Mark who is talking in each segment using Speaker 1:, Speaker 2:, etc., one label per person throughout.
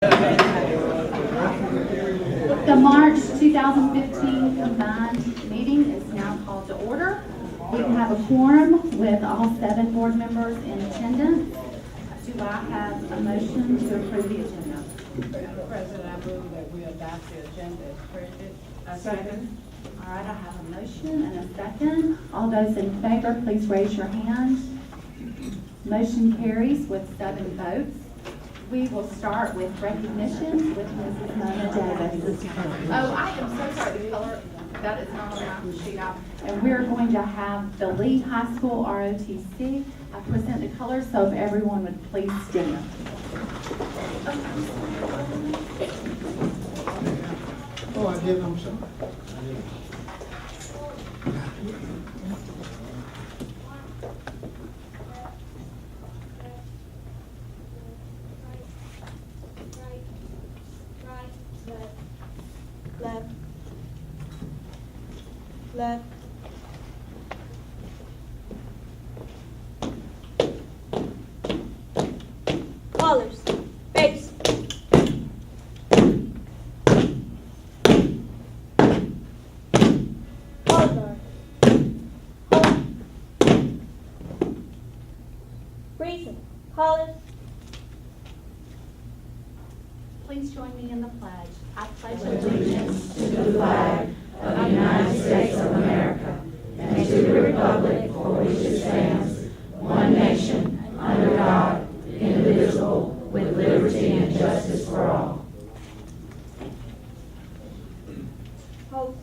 Speaker 1: The March 2015 combined meeting is now called to order. We have a quorum with all 7 board members in attendance. Do I have a motion to approve the agenda?
Speaker 2: Madam President, I move that we adopt the agenda as printed.
Speaker 1: Second. All right, I have a motion and a second. All those in favor, please raise your hand. Motion carries with 7 votes. We will start with recognitions with Mrs. Mona Davis. Oh, I am so sorry, the color, that is not on my sheet. And we're going to have the Lee High School ROTC. I present the colors, so if everyone would please stand.
Speaker 3: Oh, I did, I'm sorry.
Speaker 4: Left, left, colors, face, color, home, reason, colors.
Speaker 1: Please join me in the pledge. I pledge
Speaker 5: Allegiance to the flag of the United States of America and to the republic for which it stands, one nation, under God, indivisible, with liberty and justice for all.
Speaker 4: Hope.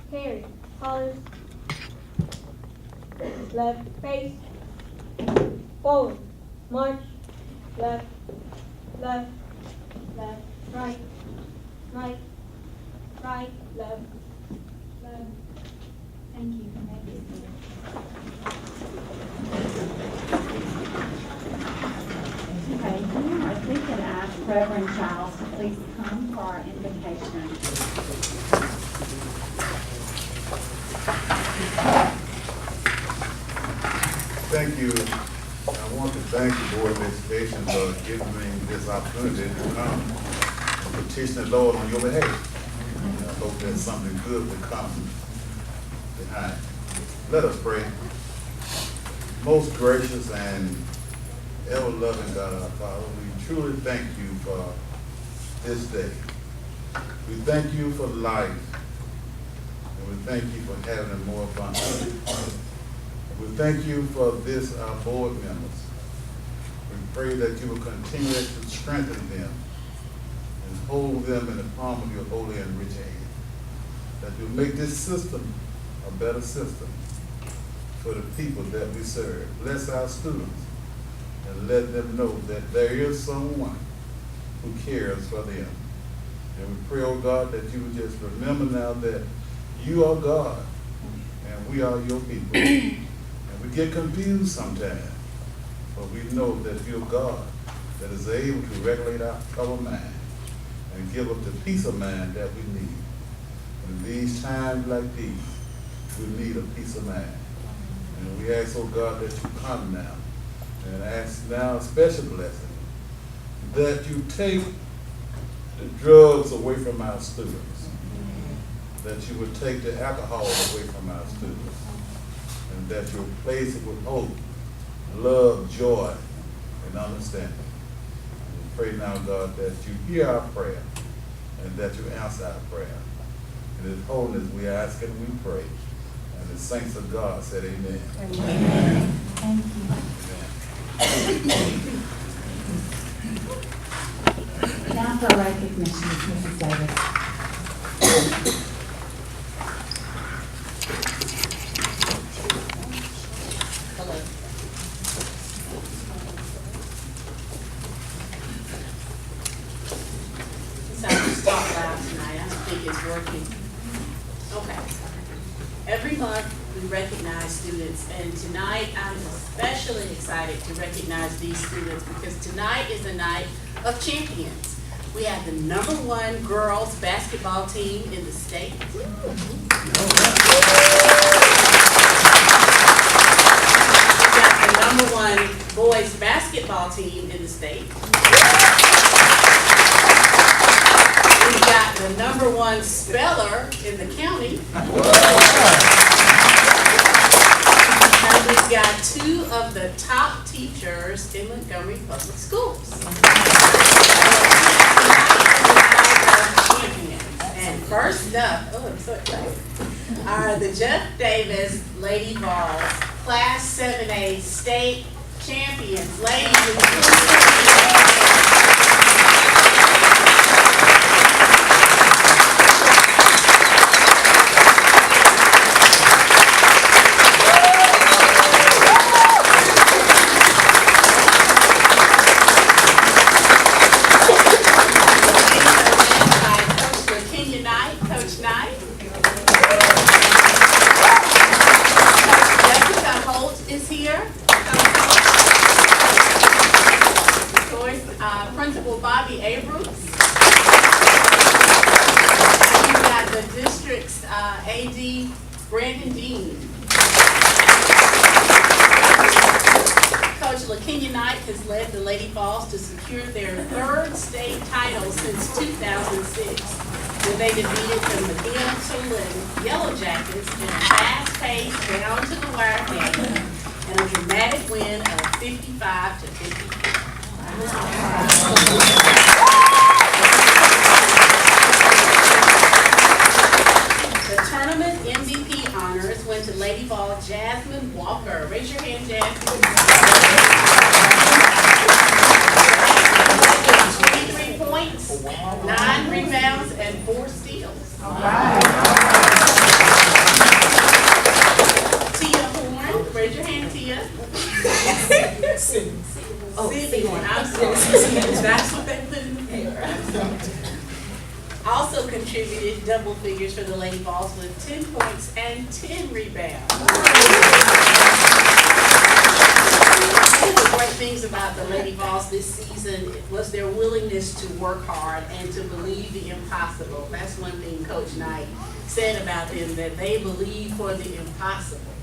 Speaker 4: Carry, colors, left, face, forward, march, left, left, left, right, right, right, left, left.
Speaker 1: Thank you. Thank you. Okay, now if we can ask Reverend Giles to please come for our invocation.
Speaker 6: Thank you. I want to thank the Board of Education for giving me this opportunity to come and petition the Lord on your behalf. I hope that something good will come behind. Let us pray. Most gracious and ever-loving God, our Father, we truly thank you for this day. We thank you for life, and we thank you for having it more abundantly. We thank you for this, our board members. We pray that you will continue to strengthen them and hold them in the palm of your holy and rich hand. That you make this system a better system for the people that we serve. Bless our students and let them know that there is someone who cares for them. And we pray, oh God, that you would just remember now that you are God and we are your people. We get confused sometimes, but we know that you're God that is able to regulate our troubled mind and give us the peace of mind that we need. In these times like these, we need a peace of mind. And we ask, oh God, that you come now and ask now a special blessing, that you take the drugs away from our students, that you would take the alcohol away from our students, and that you replace it with hope, love, joy, and understanding. And we pray now, God, that you hear our prayer and that you answer our prayer. In His holiness we ask and we pray. And the saints of God said amen.
Speaker 1: Amen. Thank you.
Speaker 6: Amen.
Speaker 1: now for recognitions, Mrs. Davis.
Speaker 7: Hello. So I just talked loud tonight, I don't think it's working. Okay. Every month, we recognize students, and tonight, I'm especially excited to recognize these students because tonight is a night of champions. We have the #1 girls basketball team in the state. We got the #1 boys basketball team in the state. We got the #1 speller in the county. And we've got 2 of the top teachers in Montgomery Public Schools. And first up, oh, I'm so excited, are the Jeff Davis Lady Vols Class 7A State Champions. Ladies and gentlemen. Principal Bobby Abrams. We've got the district's AD Brandon Dean. Coach LaKenya Knight has led the Lady Vols to secure their 3rd state title since 2006, when they defeated the McGill-Tulin Yellow Jackets in a fast-paced, down-to-the-wire game and a dramatic win of 55-54. The tournament MVP honors went to Lady Vol Jasmine Walker. Raise your hand, Jasmine. 23 points, 9 rebounds, and 4 steals. All right. Tia Horn, raise your hand, Tia. Oh, Seaborn, I'm sorry. That's what they put in the paper. Also contributed double figures for the Lady Vols with 10 points and 10 rebounds. One of the great things about the Lady Vols this season was their willingness to work hard and to believe the impossible. That's one thing Coach Knight said about them, that they believe for the impossible.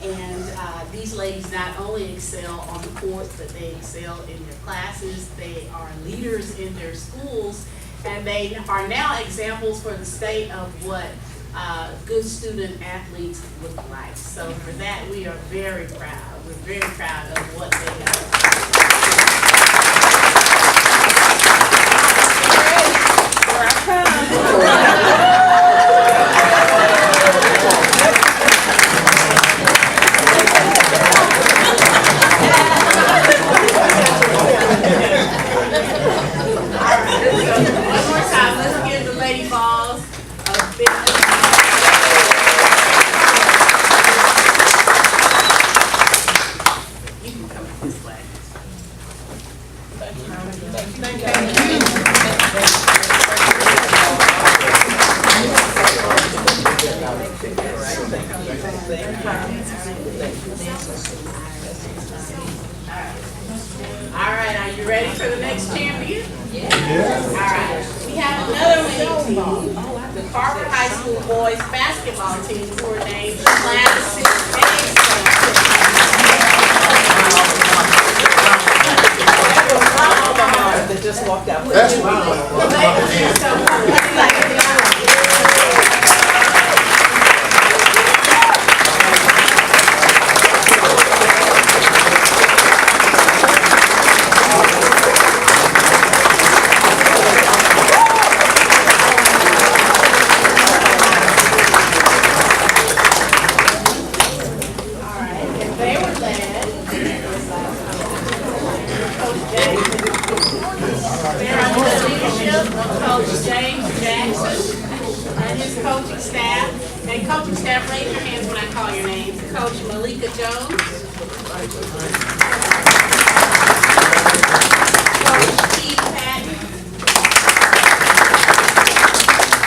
Speaker 7: And these ladies not only excel on the court, but they excel in their classes. They are leaders in their schools, and they are now examples for the state of what good student athletes look like. So for that, we are very proud. We're very proud of what they They're under the leadership of Coach James Jackson and his coaching staff. And coaching staff, raise your hands when I call your names. Coach Malika Jones. Coach Steve Patton.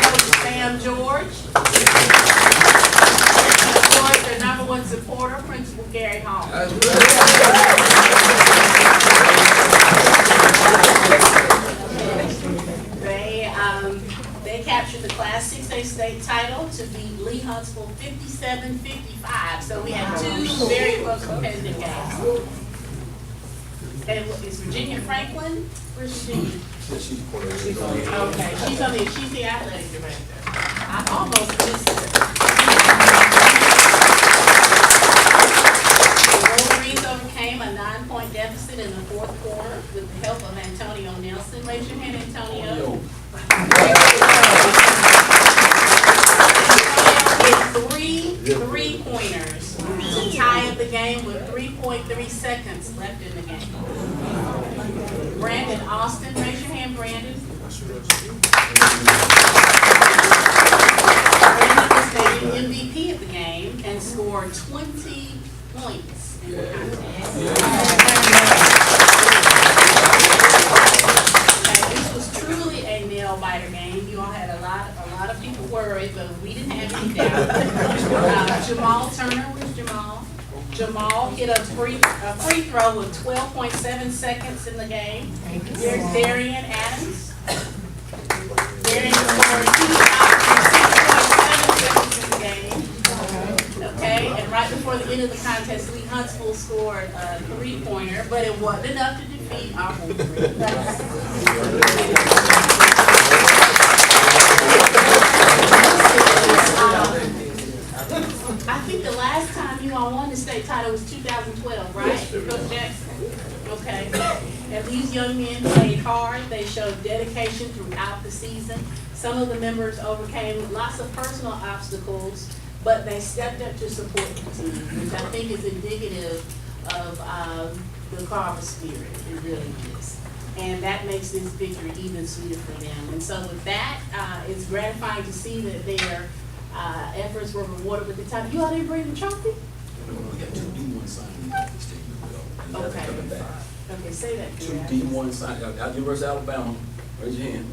Speaker 7: Coach Sam George. And of course, their number one supporter, Principal Gary Hall. They captured the Class 6A state title to beat Lee Huntsville 57-55. So we had two very close competitive games. And is Virginia Franklin? Where's Virginia? Okay, she's the athletic director. I almost missed it. The Wolverines overcame a 9-point deficit in the fourth quarter with the help of Antonio Nelson. Raise your hand, Antonio. Three-pointers to tie up the game with 3.3 seconds left in the game. Brandon Austin, raise your hand, Brandon. Brandon was named MVP of the game and scored 20 points in the contest. This was truly a nail-biter game. You all had a lot of people worried, but we didn't have any doubt. Jamal Turner, where's Jamal? Jamal hit a free throw with 12.7 seconds in the game. There's Darian Adams. Darian scored 6.7 seconds in the game. Okay, and right before the end of the contest, Lee Huntsville scored a 3-pointer, but it wasn't enough to defeat our Wolverines. I think the last time you all won the state title was 2012, right, Coach Jackson? Okay. And these young men played hard. They showed dedication throughout the season. Some of the members overcame lots of personal obstacles, but they stepped up to support the team, which I think is indicative of the Carver spirit. It really is. And that makes this victory even sweeter for them. And so with that, it's gratifying to see that their efforts were rewarded with the title. You all didn't bring the trophy?
Speaker 8: We got 2 D1 signings at the state.
Speaker 7: Okay.
Speaker 8: Coming back.
Speaker 7: Okay, say that.
Speaker 8: 2 D1 signings out University of Alabama. Raise your hand.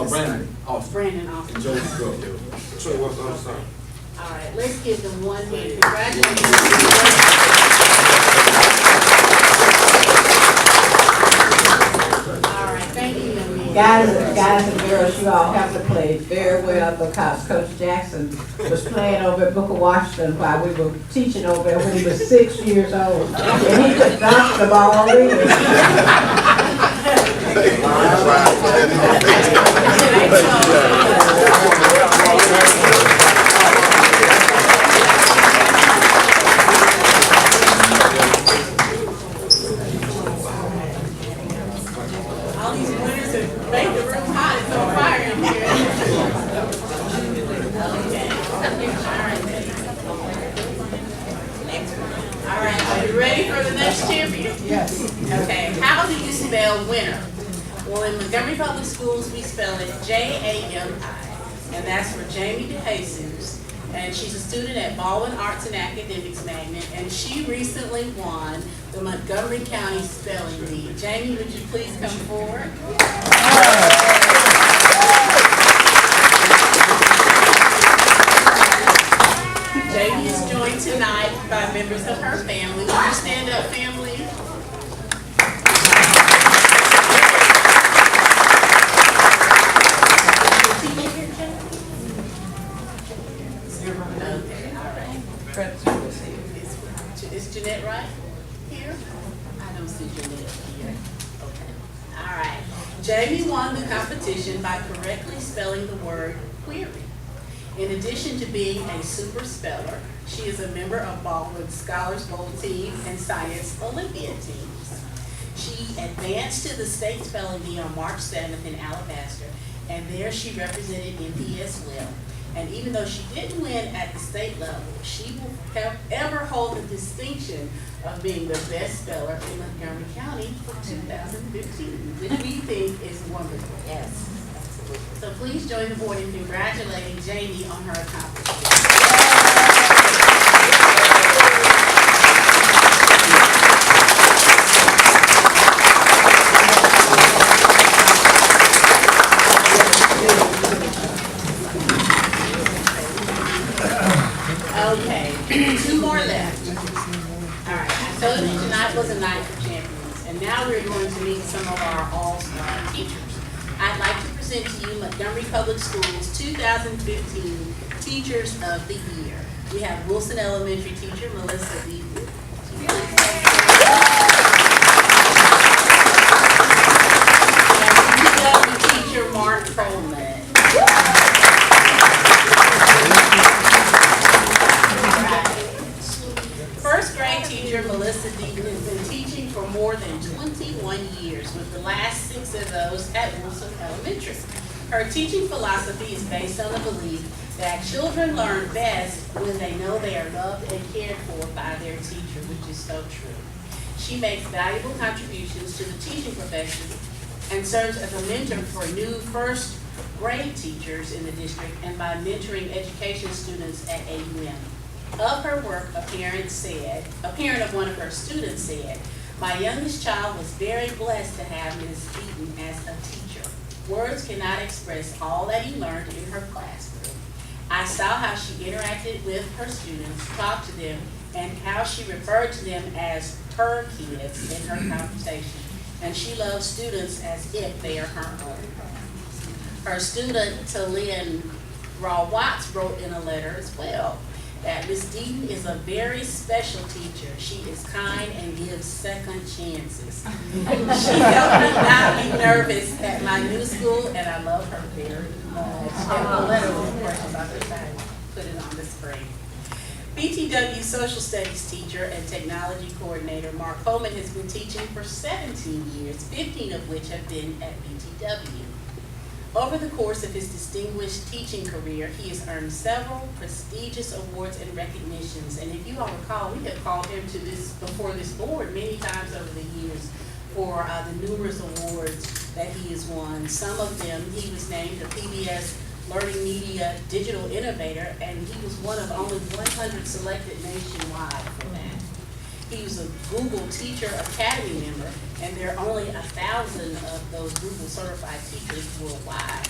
Speaker 8: Brandon Austin.
Speaker 7: Brandon Austin.
Speaker 8: And Joe Grove.
Speaker 3: So what's on the side?
Speaker 7: All right, let's give them one hand. Congratulations. All right, thank you, young man.
Speaker 2: Guys and girls, you all have to play very well because Coach Jackson was playing over at Booker Washington while we were teaching over there when he was 6 years old. And he just knocked the ball in.
Speaker 7: All these winners have made the room hot. It's on fire in here. Okay. All right, are you ready for the next champion?
Speaker 2: Yes.
Speaker 7: Okay, how do you spell winner? Well, in Montgomery Public Schools, we spell it J-A-M-I, and that's for Jamie DeJesus. And she's a student at Baldwin Arts and Academics Magnet, and she recently won the Montgomery County Spelling Bee. Jamie, would you please come forward? Jamie is joined tonight by members of her family. Would you stand up, family? Okay, all right. Is Jeanette right here? I don't see Jeanette here. Okay. All right. Jamie won the competition by correctly spelling the word query. In addition to being a super speller, she is a member of Baldwin's Scholars Bowl team and Science Olympiad teams. She advanced to the state spelling bee on March 7th in Alabaster, and there she represented MP as well. And even though she didn't win at the state level, she will ever hold the distinction of being the best speller in Montgomery County for 2015, which we think is wonderful.
Speaker 2: Yes.
Speaker 7: So please join the board in congratulating Jamie on her accomplishment. Okay, 2 more left. All right, I told you tonight was a night for champions, and now we're going to meet some of our all-star teachers. I'd like to present to you Montgomery Public Schools 2015 Teachers of the Year. We have Wilson Elementary teacher Melissa Deaton. And UW teacher Mark Coleman. First grade teacher Melissa Deaton has been teaching for more than 21 years, with the last 6 of those at Wilson Elementary. Her teaching philosophy is based on the belief that children learn best when they know they are loved and cared for by their teacher, which is so true. She makes valuable contributions to the teaching profession and serves as a mentor for new first grade teachers in the district and by mentoring education students at AUM. Of her work, a parent of one of her students said, "My youngest child was very blessed to have Ms. Deaton as a teacher. Words cannot express all that he learned in her classroom. I saw how she interacted with her students, talked to them, and how she referred to them as her kids in her conversation. And she loves students as if they are her own." Her student, Talin Raw Watts, wrote in a letter as well that Ms. Deaton is a very special teacher. She is kind and gives second chances. She helped me not be nervous at my new school, and I love her very much. And the letter was, of course, about the time put it on the screen. BTW social studies teacher and technology coordinator Mark Coleman has been teaching for 17 years, 15 of which have been at BTW. Over the course of his distinguished teaching career, he has earned several prestigious awards and recognitions. And if you all recall, we have called him to before this board many times over the years for the numerous awards that he has won. Some of them, he was named the PBS Learning Media Digital Innovator, and he was one of only 100 selected nationwide for that. He was a Google Teacher Academy member, and there are only 1,000 of those Google certified teachers worldwide.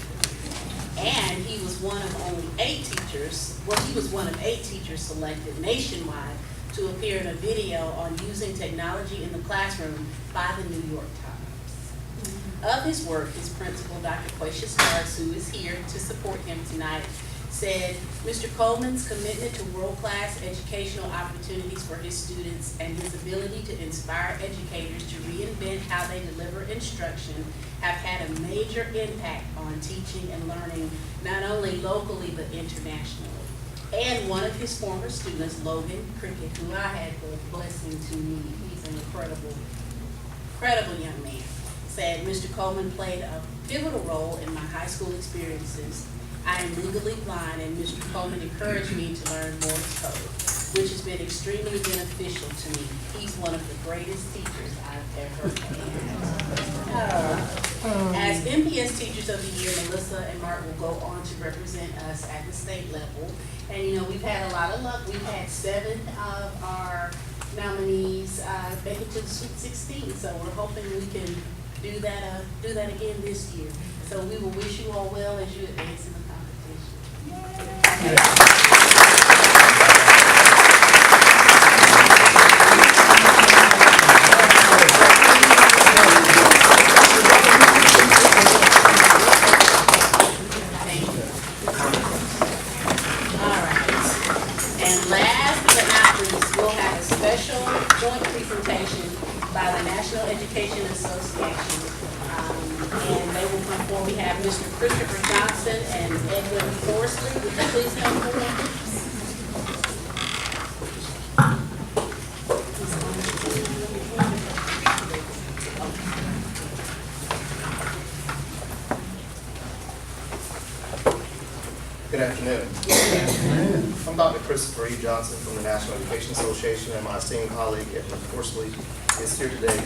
Speaker 7: And he was one of only 8 teachers, he was one of 8 teachers selected nationwide to appear in a video on using technology in the classroom by the New York Times. Of his work, his principal, Dr. Quasia Stars, who is here to support him tonight, said, "Mr. Coleman's commitment to world-class educational opportunities for his students and his ability to inspire educators to reinvent how they deliver instruction have had a major impact on teaching and learning, not only locally but internationally." And one of his former students, Logan Cricket, who I had the blessing to meet, he's an incredible young man, said, "Mr. Coleman played a pivotal role in my high school experiences. I am legally blind, and Mr. Coleman encouraged me to learn Morse code, which has been extremely beneficial to me. He's one of the greatest teachers I've ever had." As MPS Teachers of the Year, Melissa and Mark will go on to represent us at the state level. And you know, we've had a lot of luck. We've had 7 of our nominees make it to the Sweet 16, so we're hoping we can do that again this year. So we will wish you all well as you advance in the competition. Thank you. All right. And last but not least, we'll have a special joint presentation by the National Education Association. And they will come forward. We have Mr. Christopher Johnson and Edwin Forsley. Would you please come forward?
Speaker 9: Good afternoon. I'm Dr. Christopher E. Johnson from the National Education Association, and my esteemed colleague, Edmund Horsley, is here today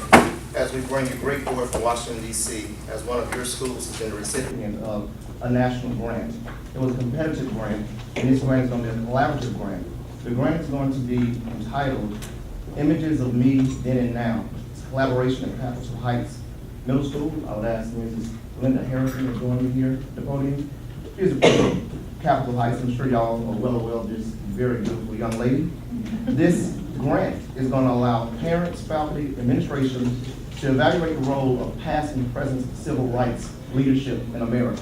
Speaker 9: as we bring you great word from Washington, D.C., as one of your schools has been the recipient of a national grant. It was a competitive grant, and this grant is going to be a collaborative grant. The grant is going to be entitled Images of Me Then and Now. It's a collaboration at Capital Heights Middle School. I would ask Mrs. Linda Harrison to join me here at the podium. She's a Capital Heights. I'm sure y'all are well aware of this very beautiful young lady. This grant is going to allow parents, faculty, administration to evaluate the role of past and present civil rights leadership in America.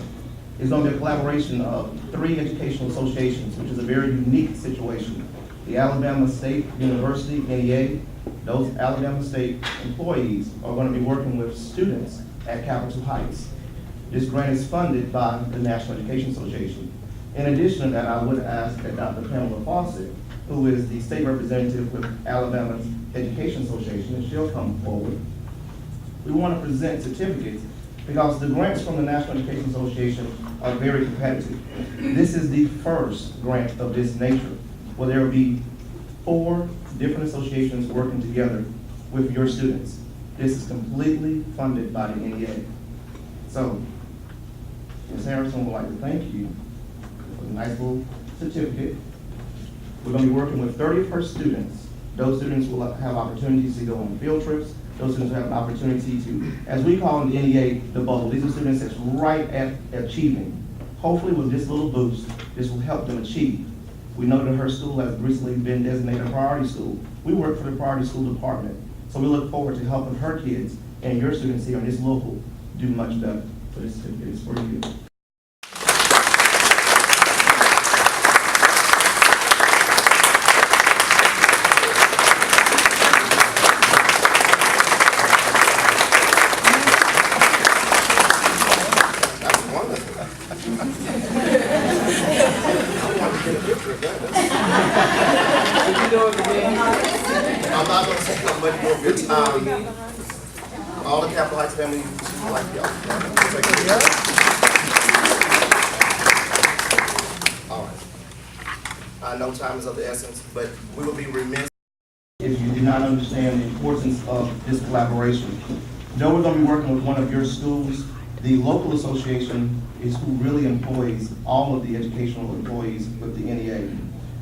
Speaker 9: It's going to be a collaboration of 3 educational associations, which is a very unique situation. The Alabama State University, NEA, those Alabama State employees are going to be working with students at Capital Heights. This grant is funded by the National Education Association. In addition to that, I would ask that Dr. Pamela Fawcett, who is the state representative with Alabama's Education Association, and she'll come forward. We want to present certificates because the grants from the National Education Association are very competitive. This is the first grant of this nature, where there will be 4 different associations working together with your students. This is completely funded by the NEA. So, Ms. Harrison would like to thank you for the nice little certificate. We're going to be working with 30 of her students. Those students will have opportunities to go on field trips. Those students will have an opportunity to, as we call in the NEA, the bubble. These are students that's right at achieving. Hopefully with this little boost, this will help them achieve. We know that her school has recently been designated a priority school. We work for the priority school department. So we look forward to helping her kids and your students here in this local do much better. So this certificate is for you. I'm not going to take up much more of your time. All the Capital Heights family, we like y'all. All right. I know time is of the essence, but we will be remiss
Speaker 10: if you do not understand the importance of this collaboration. Though we're going to be working with one of your schools, the local association is who really employs all of the educational employees with the NEA.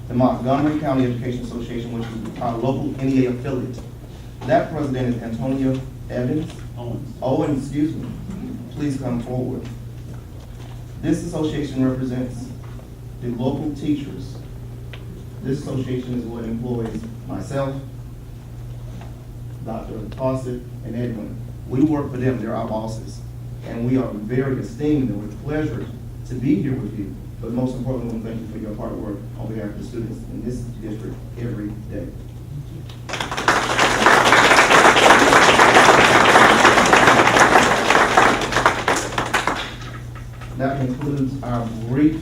Speaker 10: The Montgomery County Education Association, which is our local NEA affiliate. That president is Antonio Owens, excuse me. Please come forward. This association represents the local teachers. This association is what employs myself, Dr. Fawcett, and Edwin. We work for them, they're our bosses. And we are very esteemed and with pleasure to be here with you. But most importantly, we thank you for your hard work on behalf of the students in this district every day. That concludes our brief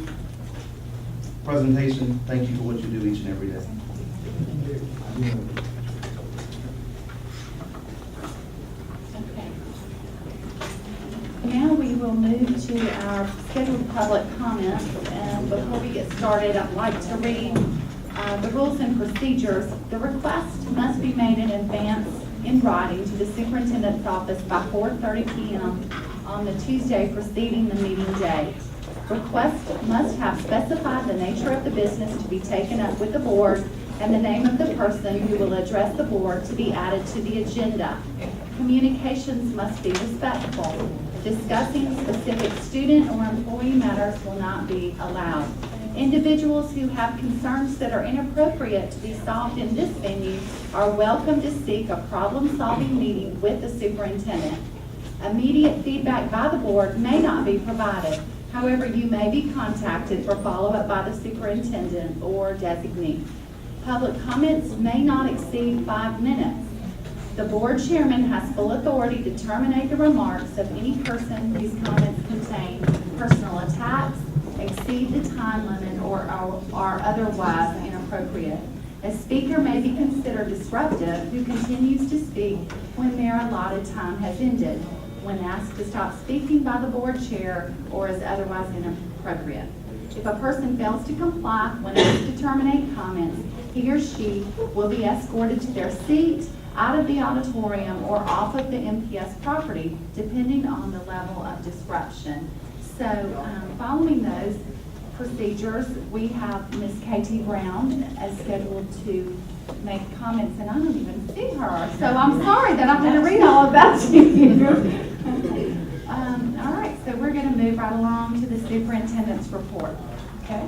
Speaker 10: presentation. Thank you for what you do each and every day.
Speaker 1: Now we will move to our scheduled public comments, and before we get started, I'd like to read the rules and procedures. The request must be made in advance in writing to the superintendent's office by 4:30 p.m. on the Tuesday preceding the meeting day. Request must have specified the nature of the business to be taken up with the board and the name of the person who will address the board to be added to the agenda. Communications must be respectful. Discussing specific student or employee matters will not be allowed. Individuals who have concerns that are inappropriate to be solved in this venue are welcome to seek a problem-solving meeting with the superintendent. Immediate feedback by the board may not be provided. However, you may be contacted for follow-up by the superintendent or designee. Public comments may not exceed 5 minutes. The board chairman has full authority to terminate the remarks of any person whose comments contain personal attacks, exceed the time limit, or are otherwise inappropriate. A speaker may be considered disruptive who continues to speak when their allotted time has ended, when asked to stop speaking by the board chair, or is otherwise inappropriate. If a person fails to comply when asked to terminate comments, he or she will be escorted to their seat, out of the auditorium, or off of the MPS property, depending on the level of disruption. So, following those procedures, we have Ms. Katie Brown as scheduled to make comments, and I don't even see her. So I'm sorry that I'm going to read all about you. All right, so we're going to move right along to the superintendent's report. Okay?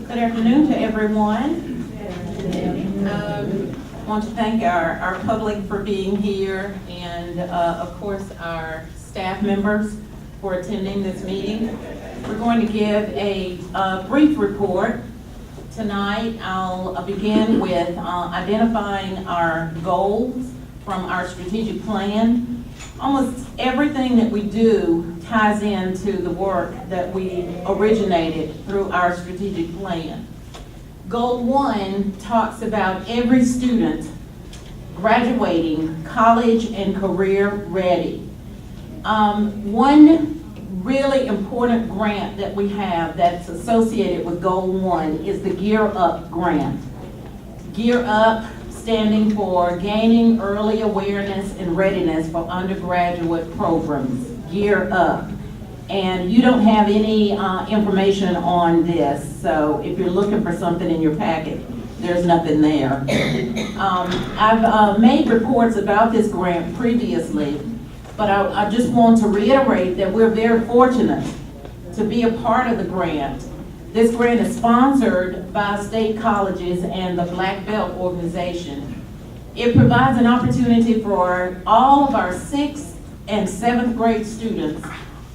Speaker 11: Good afternoon to everyone. Want to thank our public for being here, and of course our staff members for attending this meeting. We're going to give a brief report. Tonight I'll begin with identifying our goals from our strategic plan. Almost everything that we do ties into the work that we originated through our strategic plan. Goal 1 talks about every student graduating college and career ready. One really important grant that we have that's associated with Goal 1 is the Gear Up grant. Gear Up standing for Gaining Early Awareness and Readiness for Undergraduate Programs, Gear Up. And you don't have any information on this, so if you're looking for something in your packet, there's nothing there. I've made reports about this grant previously, but I just want to reiterate that we're very fortunate to be a part of the grant. This grant is sponsored by state colleges and the Black Belt organization. It provides an opportunity for all of our 6th and 7th grade students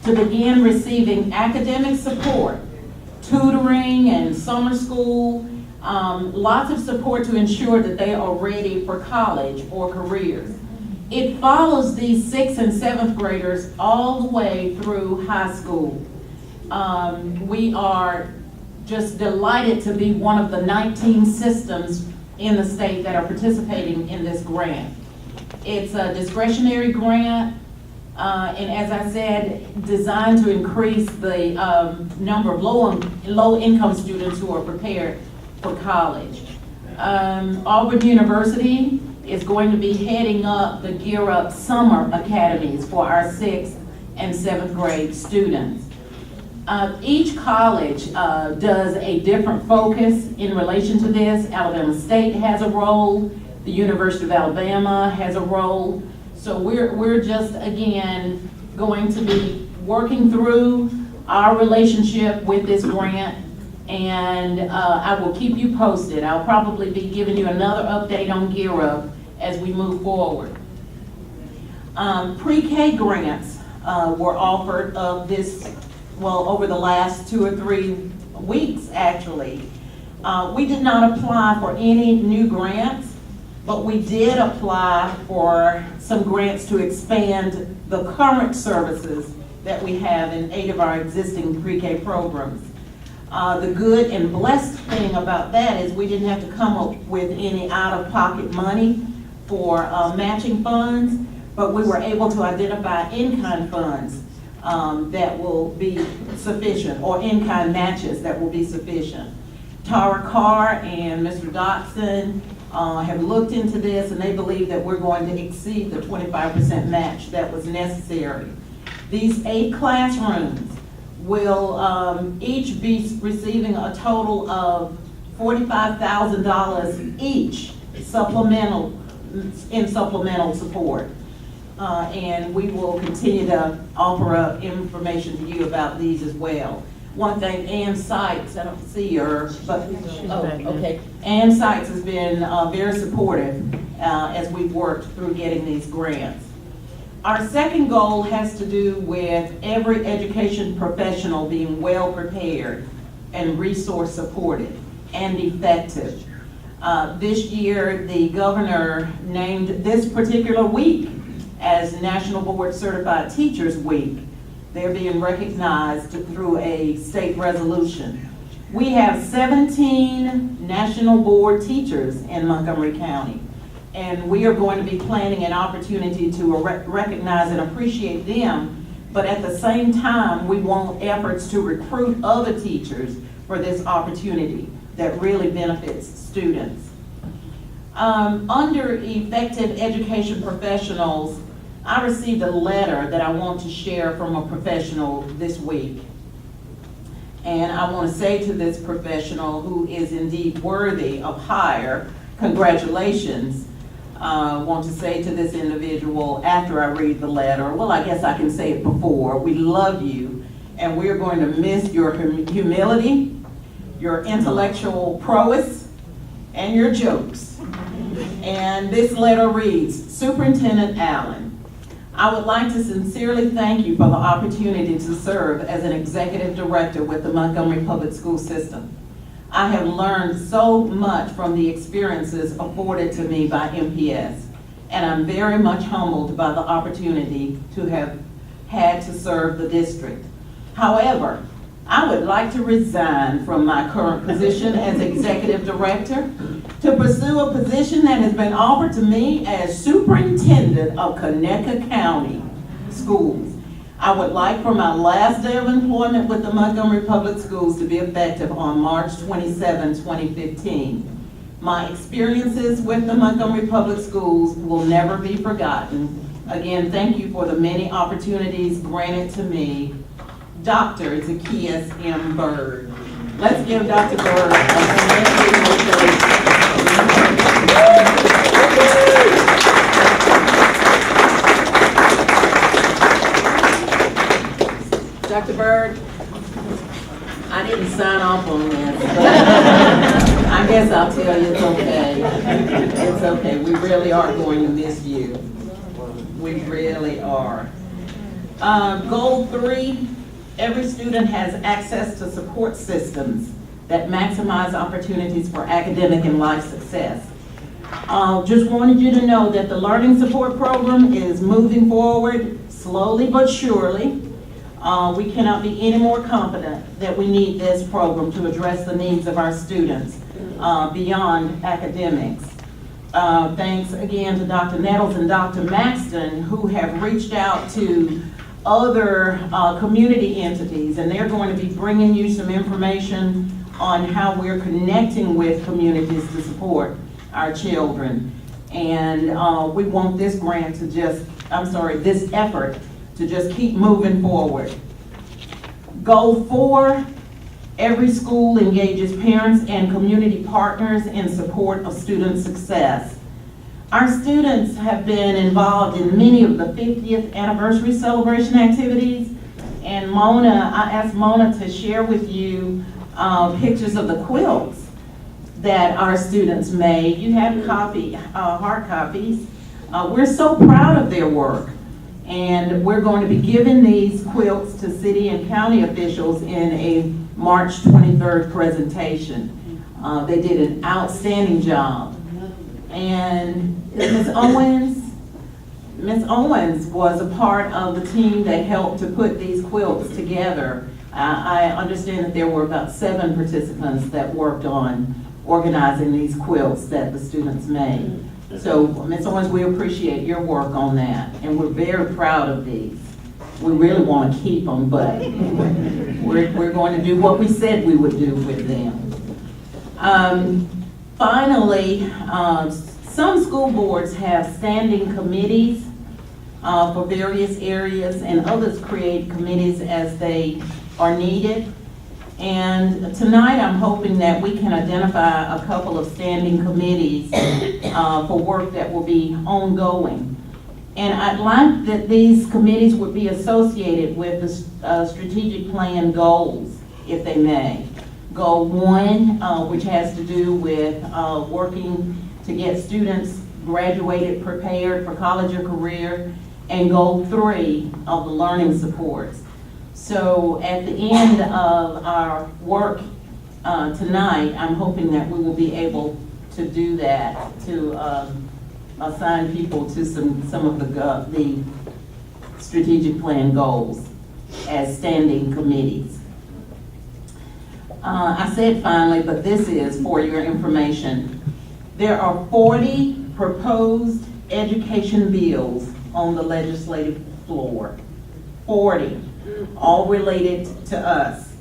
Speaker 11: to begin receiving academic support, tutoring and summer school, lots of support to ensure that they are ready for college or careers. It follows these 6th and 7th graders all the way through high school. We are just delighted to be one of the 19 systems in the state that are participating in this grant. It's a discretionary grant, and as I said, designed to increase the number of low-income students who are prepared for college. Auburn University is going to be heading up the Gear Up Summer Academies for our 6th and 7th grade students. Each college does a different focus in relation to this. Alabama State has a role, the University of Alabama has a role. So we're just, again, going to be working through our relationship with this grant, and I will keep you posted. I'll probably be giving you another update on Gear Up as we move forward. Pre-K grants were offered of this, well, over the last 2 or 3 weeks, actually. We did not apply for any new grants, but we did apply for some grants to expand the current services that we have in 8 of our existing pre-K programs. The good and blessed thing about that is we didn't have to come up with any out-of-pocket money for matching funds, but we were able to identify in-kind funds that will be sufficient, or in-kind matches that will be sufficient. Tara Carr and Mr. Dotson have looked into this, and they believe that we're going to exceed the 25% match that was necessary. These 8 classrooms will each be receiving a total of $45,000 each in supplemental support. And we will continue to offer up information to you about these as well. One thing, Ann Sykes, I don't see her, but, oh, okay. Ann Sykes has been very supportive as we've worked through getting these grants. Our second goal has to do with every education professional being well prepared and resource supported and effective. This year, the governor named this particular week as National Board Certified Teachers Week. They're being recognized through a state resolution. We have 17 National Board teachers in Montgomery County, and we are going to be planning an opportunity to recognize and appreciate them but at the same time, we want efforts to recruit other teachers for this opportunity that really benefits students. Under effective education professionals, I received a letter that I want to share from a professional this week. And I want to say to this professional, who is indeed worthy of hire, congratulations. I want to say to this individual after I read the letter, well, I guess I can say it before, we love you, and we're going to miss your humility, your intellectual prowess, and your jokes. And this letter reads, Superintendent Allen, I would like to sincerely thank you for the opportunity to serve as an executive director with the Montgomery Public School System. I have learned so much from the experiences afforded to me by MPS, and I'm very much humbled by the opportunity to have had to serve the district. However, I would like to resign from my current position as executive director to pursue a position that has been offered to me as superintendent of Conecuh County Schools. I would like for my last day of employment with the Montgomery Public Schools to be effective on March 27, 2015. My experiences with the Montgomery Public Schools will never be forgotten. Again, thank you for the many opportunities granted to me. Dr. Zacchaeus M. Bird. Let's give Dr. Bird Dr. Bird, I didn't sign off on this, but I guess I'll tell you it's okay. It's okay. We really are going to miss you. We really are. Goal 3. Every student has access to support systems that maximize opportunities for academic and life success. Just wanted you to know that the Learning Support Program is moving forward slowly but surely. We cannot be any more confident that we need this program to address the needs of our students beyond academics. Thanks again to Dr. Nettles and Dr. Maxton, who have reached out to other community entities, and they're going to be bringing you some information on how we're connecting with communities to support our children. And we want this grant to this effort to just keep moving forward. Goal 4, every school engages parents and community partners in support of student success. Our students have been involved in many of the 50th anniversary celebration activities, and I asked Mona to share with you pictures of the quilts that our students made. You have hard copies. We're so proud of their work, and we're going to be giving these quilts to city and county officials in a March 23rd presentation. They did an outstanding job. And Ms. Owens was a part of the team that helped to put these quilts together. I understand that there were about 7 participants that worked on organizing these quilts that the students made. So, Ms. Owens, we appreciate your work on that, and we're very proud of these. We really want to keep them, but we're going to do what we said we would do with them. Finally, some school boards have standing committees for various areas, and others create committees as they are needed. And tonight I'm hoping that we can identify a couple of standing committees for work that will be ongoing. And I'd like that these committees would be associated with the strategic plan goals, if they may. Goal 1, which has to do with working to get students graduated, prepared for college or career, and Goal 3 of the learning supports. So at the end of our work tonight, I'm hoping that we will be able to do that, to assign people to some of the strategic plan goals as standing committees. I said finally, but this is for your information. There are 40 proposed education bills on the legislative floor. 40, all related to us.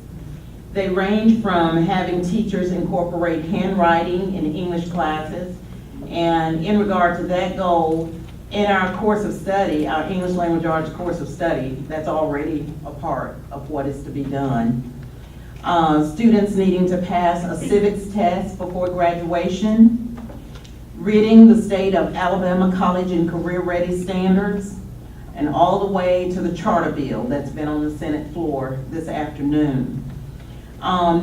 Speaker 11: They range from having teachers incorporate handwriting in English classes, and in regard to that goal, in our course of study, our English language arts course of study, that's already a part of what is to be done. Students needing to pass a civics test before graduation, reading the state of Alabama college and career ready standards, and all the way to the charter bill that's been on the Senate floor this afternoon.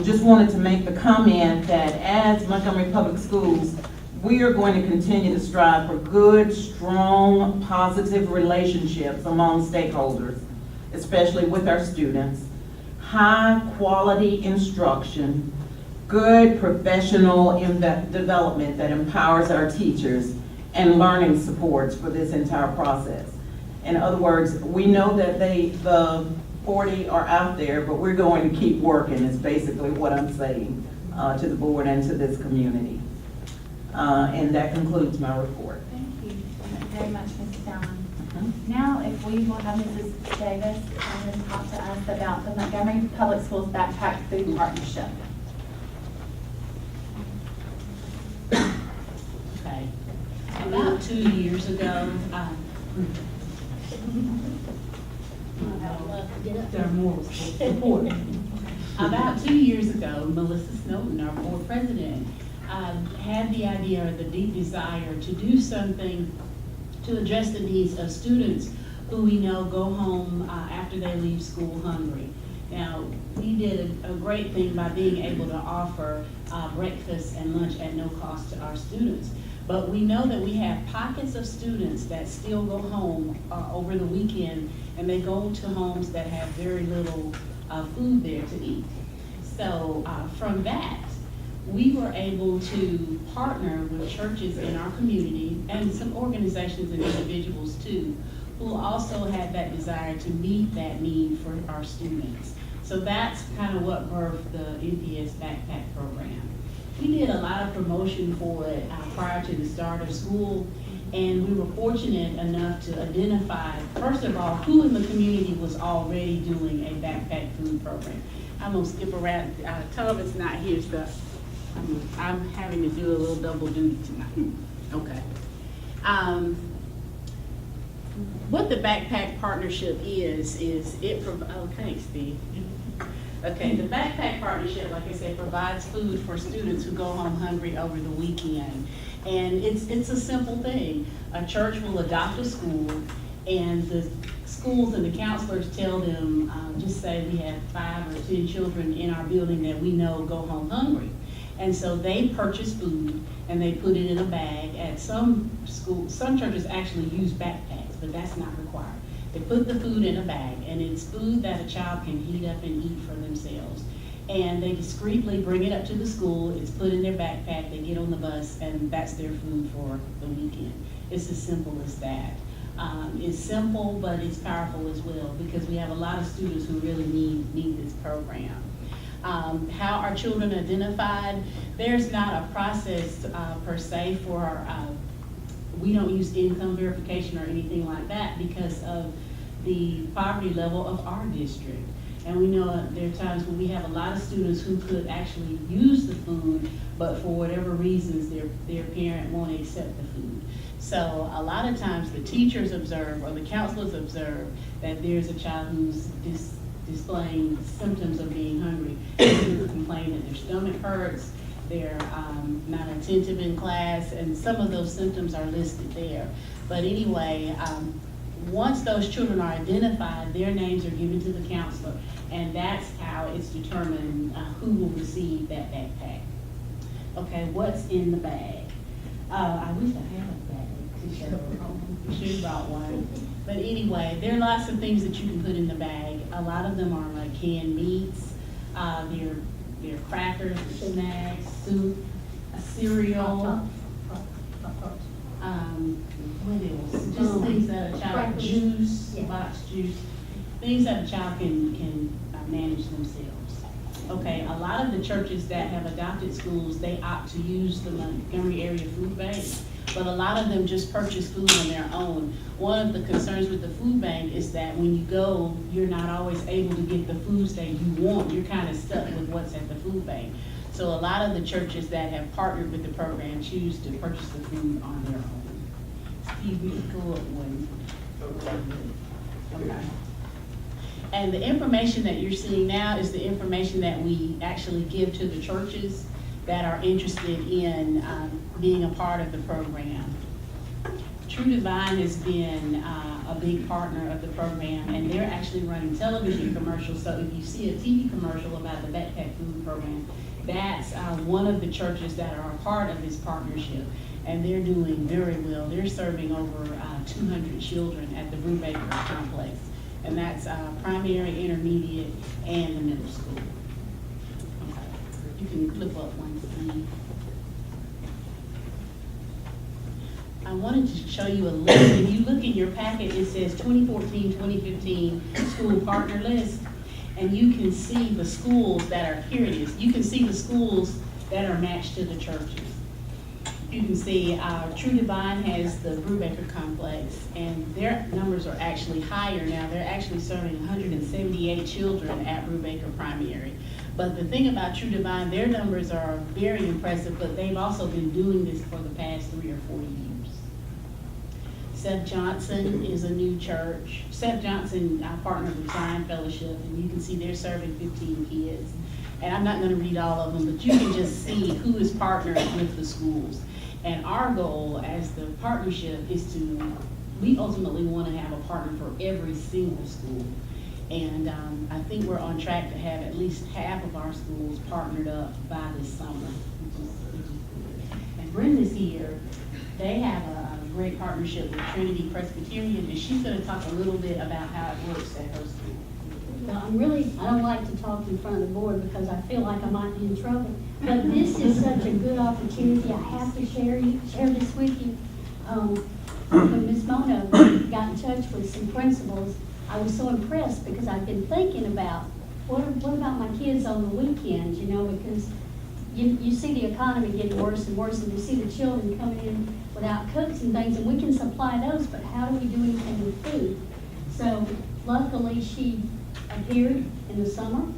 Speaker 11: Just wanted to make the comment that as Montgomery Public Schools, we are going to continue to strive for good, strong, positive relationships among stakeholders, especially with our students, high quality instruction, good professional development that empowers our teachers, and learning supports for this entire process. In other words, we know that the 40 are out there, but we're going to keep working is basically what I'm saying to the board and to this community. And that concludes my report.
Speaker 1: Thank you very much, Mrs. Allen. Now, if we will have Mrs. Davis come and talk to us about the Montgomery Public Schools Backpack Food Partnership.
Speaker 12: Okay. About 2 years ago, they're more important. About 2 years ago, Melissa Snowden, our board president, had the idea or the deep desire to do something to address the needs of students who we know go home after they leave school hungry. Now, we did a great thing by being able to offer breakfast and lunch at no cost to our students. But we know that we have pockets of students that still go home over the weekend, and they go to homes that have very little food there to eat. So from that, we were able to partner with churches in our community and some organizations and individuals too, who also had that desire to meet that need for our students. So that's kind of what birthed the NPS Backpack Program. We did a lot of promotion for it prior to the start of school, and we were fortunate enough to identify, first of all, who in the community was already doing a backpack food program. I'm gonna skip around. Tom is not here, so I'm having to do a little double duty tonight. Okay. What the Backpack Partnership is it provides, oh, thanks, Steve. Okay, the Backpack Partnership, like I said, provides food for students who go home hungry over the weekend. And it's a simple thing. A church will adopt a school, and the schools and the counselors tell them, just say we have 5 or 10 children in our building that we know go home hungry. And so they purchase food and they put it in a bag. At some schools, some churches actually use backpacks, but that's not required. They put the food in a bag, and it's food that a child can heat up and eat for themselves. And they discreetly bring it up to the school, it's put in their backpack, they get on the bus, and that's their food for the weekend. It's as simple as that. It's simple, but it's powerful as well, because we have a lot of students who really need this program. How are children identified? There's not a process per se for we don't use income verification or anything like that because of the poverty level of our district. And we know there are times when we have a lot of students who could actually use the food, but for whatever reasons, their parent won't accept the food. So a lot of times the teachers observe or the counselors observe that there's a child who's displaying symptoms of being hungry. Students complain that their stomach hurts, they're not attentive in class, and some of those symptoms are listed there. But anyway, once those children are identified, their names are given to the counselor, and that's how it's determined who will receive that backpack. Okay, what's in the bag? I wish I had a bag to show. I should have brought one. But anyway, there are lots of things that you can put in the bag. A lot of them are like canned meats, they're crackers, snacks, soup, a cereal, what else? Just things that a child, juice, box juice, things that a child can manage themselves. Okay, a lot of the churches that have adopted schools, they opt to use the Montgomery Area Food Bank, but a lot of them just purchase food on their own. One of the concerns with the food bank is that when you go, you're not always able to get the foods that you want. You're kind of stuck with what's at the food bank. So a lot of the churches that have partnered with the program choose to purchase the food on their own. Steve, we can go up one. Okay. And the information that you're seeing now is the information that we actually give to the churches that are interested in being a part of the program. True Divine has been a big partner of the program, and they're actually running television commercials. So if you see a TV commercial about the backpack food program, that's one of the churches that are a part of this partnership, and they're doing very well. They're serving over 200 children at the Brubaker complex, and that's primary, intermediate, and the middle school. Okay. You can flip up one, Steve. I wanted to show you a list. If you look in your packet, it says 2014-2015 school partner list. And you can see the schools that are, here it is, you can see the schools that are matched to the churches. You can see True Divine has the Brubaker complex, and their numbers are actually higher now. They're actually serving 178 children at Brubaker Primary. But the thing about True Divine, their numbers are very impressive, but they've also been doing this for the past 3 or 4 years. Seth Johnson is a new church. Seth Johnson partnered with Zion Fellowship, and you can see they're serving 15 kids. And I'm not going to read all of them, but you can just see who is partnered with the schools. And our goal as the partnership is we ultimately want to have a partner for every single school. And I think we're on track to have at least half of our schools partnered up by this summer. Which is good. And Brenda's here. They have a great partnership with Trinity Presbyterian, and she's going to talk a little bit about how it works at her school.
Speaker 13: Well, I don't like to talk in front of the board because I feel like I might be in trouble. But this is such a good opportunity. I have to share this with you. When Ms. Mona got in touch with some principals, I was so impressed because I've been thinking about what about my kids on the weekends, because you see the economy getting worse and worse, and you see the children coming in without cooks and things, and we can supply those, but how do we do anything with food? So luckily she appeared in the summer.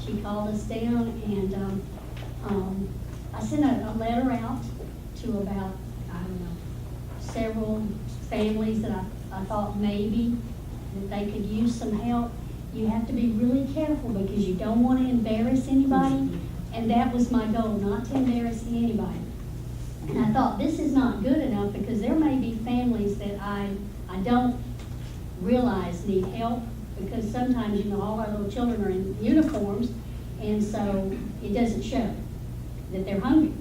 Speaker 13: She called us down, and I sent a letter out to about, several families that I thought maybe that they could use some help. You have to be really careful because you don't want to embarrass anybody, and that was my goal, not to embarrass anybody. And I thought, this is not good enough because there may be families that I don't realize need help, because sometimes, all our little children are in uniforms, and so it doesn't show that they're hungry,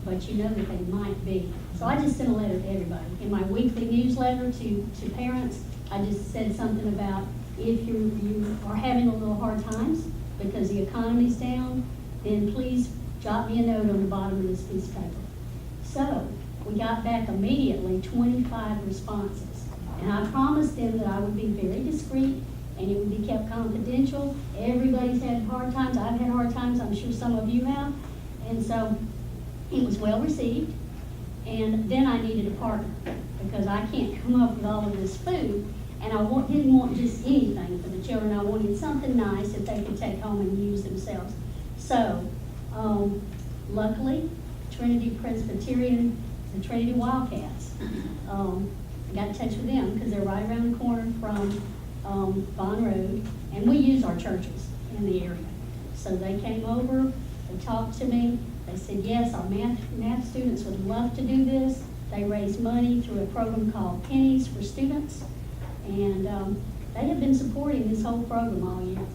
Speaker 13: but you know that they might be. So I just sent a letter to everybody. In my weekly newsletter to parents, I just said something about if you are having a little hard times because the economy's down, then please jot me a note on the bottom of this piece of paper. So we got back immediately 25 responses. And I promised them that I would be very discreet and it would be kept confidential. Everybody's had hard times. I've had hard times. I'm sure some of you have. And so it was well received. And then I needed a partner because I can't come up with all of this food. And I didn't want just anything for the children. I wanted something nice that they could take home and use themselves. So luckily, Trinity Presbyterian, the Trinity Wildcats, I got in touch with them because they're right around the corner from Bond Road, and we use our churches in the area. So they came over, they talked to me, they said, yes, our math students would love to do this. They raise money through a program called Pennies for Students, and they have been supporting this whole program all year.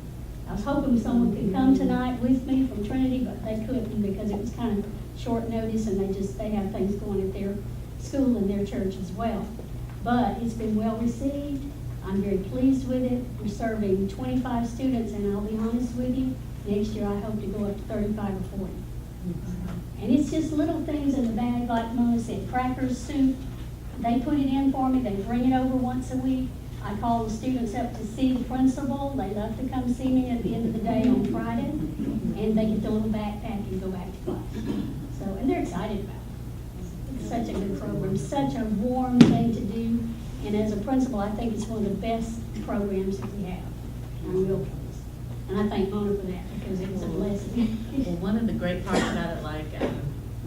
Speaker 13: I was hoping someone could come tonight with me from Trinity, but they couldn't because it was kind of short notice, and they have things going at their school and their church as well. But it's been well received. I'm very pleased with it. We're serving 25 students, and I'll be honest with you, next year I hope to go up to 35 or 40. And it's just little things in the bag, like Mona said, crackers, soup. They put it in for me. They bring it over once a week. I call the students up to see the principal. They love to come see me at the end of the day on Friday, and they get the little backpack and go back to class. So, and they're excited about it. such a good program, such a warm thing to do. And as a principal, I think it's one of the best programs that we have. I'm real pleased. And I thank Mona for that because it was a blessing.
Speaker 12: Well, one of the great parts about it, like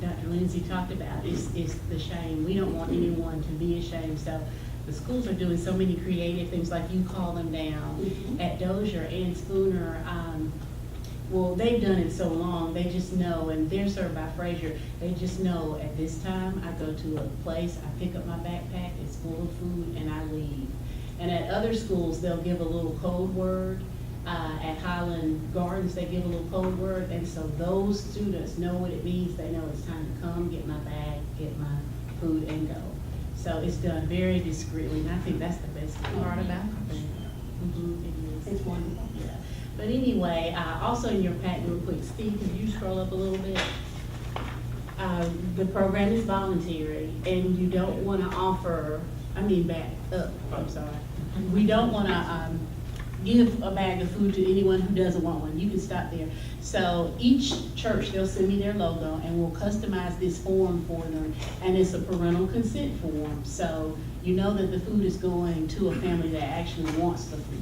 Speaker 12: Dr. Lindsay talked about, is the shame. We don't want anyone to be ashamed. So the schools are doing so many creative things, like you call them down. At Dozier and Spooner, well, they've done it so long, they just know, and they're served by Frazier, they just know at this time, I go to a place, I pick up my backpack, it's full of food, and I leave. And at other schools, they'll give a little code word. At Highland Gardens, they give a little code word, and so those students know what it means. They know it's time to come, get my bag, get my food, and go. So it's done very discreetly, and I think that's the best part about it. It is.
Speaker 13: It's wonderful.
Speaker 12: Yeah. But anyway, also in your pack, real quick, Steve, could you scroll up a little bit? The program is voluntary, and you don't want to offer, back up, I'm sorry. We don't want to give a bag of food to anyone who doesn't want one. You can stop there. So each church, they'll send me their logo, and we'll customize this form for them, and it's a parental consent form. So you know that the food is going to a family that actually wants the food.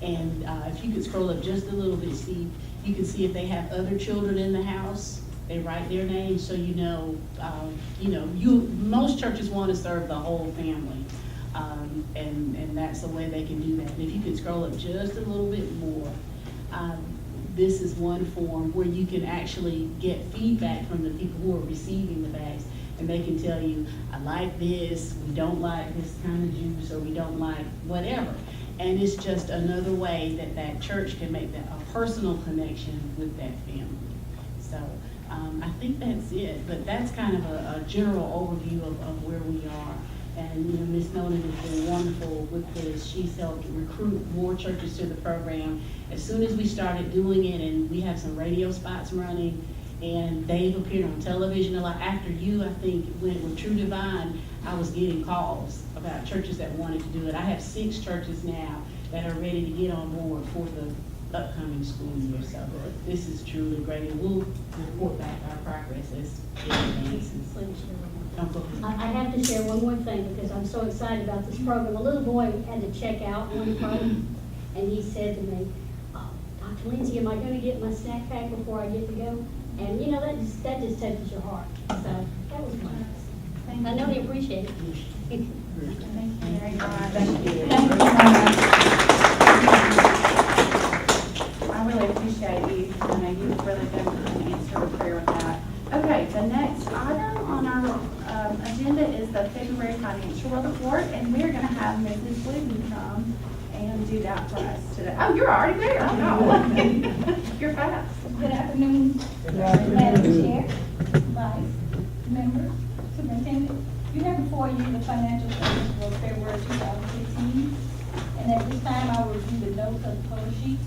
Speaker 12: And if you could scroll up just a little bit, Steve, you can see if they have other children in the house. They write their names, so you know. Most churches want to serve the whole family, and that's the way they can do that. And if you could scroll up just a little bit more, this is one form where you can actually get feedback from the people who are receiving the bags, and they can tell you, I like this, we don't like this kind of juice, or we don't like whatever. And it's just another way that that church can make that a personal connection with that family. So I think that's it, but that's kind of a general overview of where we are. And Ms. Nolan has been wonderful with this. She's helped recruit more churches to the program. As soon as we started doing it, and we have some radio spots running, and they've appeared on television a lot. After you, I think, went with True Divine, I was getting calls about churches that wanted to do it. I have 6 churches now that are ready to get on board for the upcoming school year. So this is truly great, and we'll report back our progress as it advances.
Speaker 13: I have to share one more thing because I'm so excited about this program. A little boy had to check out one time, and he said to me, "Oh, Dr. Lindsay, am I going to get my snack pack before I get to go?" And that just touches your heart. So that was nice. I know they appreciate it.
Speaker 1: Thank you very much.
Speaker 11: Thank you.
Speaker 1: Thank you so much. I really appreciate you. I know you've really done an answer to prayer with that. Okay, the next item on our agenda is the February financial report, and we're going to have Mrs. Wooten come and do that for us today. Oh, you're already there. Oh, no. You're fast.
Speaker 14: Good afternoon, Madam Chair, Vice, members, Superintendent. You have before you the financial statements for February 2015, and at this time I will review the notes of the total sheets.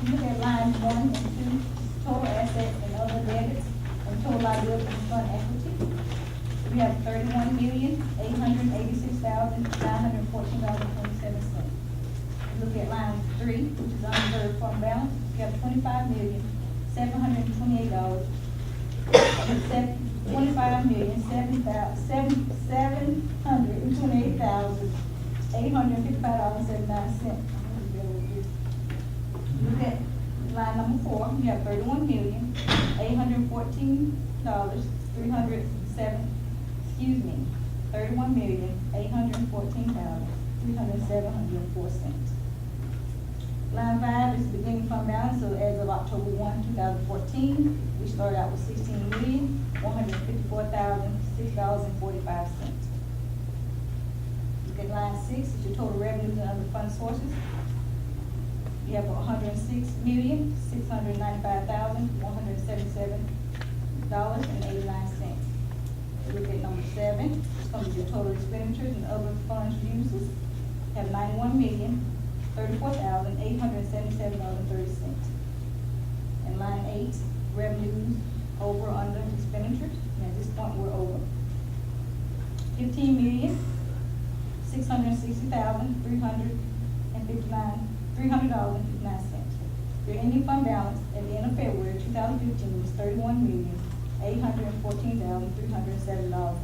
Speaker 14: You look at lines 1 and 2, total assets and other debits, and total liabilities and fund equity. We have $31,886,914.27. Look at line 3, which is unreserved fund balance. We have $25,728,855.07. Look at line number 4. We have $31,814,304. Line 5 is the beginning fund balance, so as of October 1, 2014, we started out with $16,154,006.45. Look at line 6, is your total revenues and other fund sources. You have $106,695,177.89. Look at number 7, it's going to be your total expenditures and other funds uses. You have $91,034,877.30. And line 8, revenues over, under expenditures. And at this point, we're over. $15,660,300.59. Your ending fund balance at the end of February 2015 was $31,441,940.30. $814,307.04.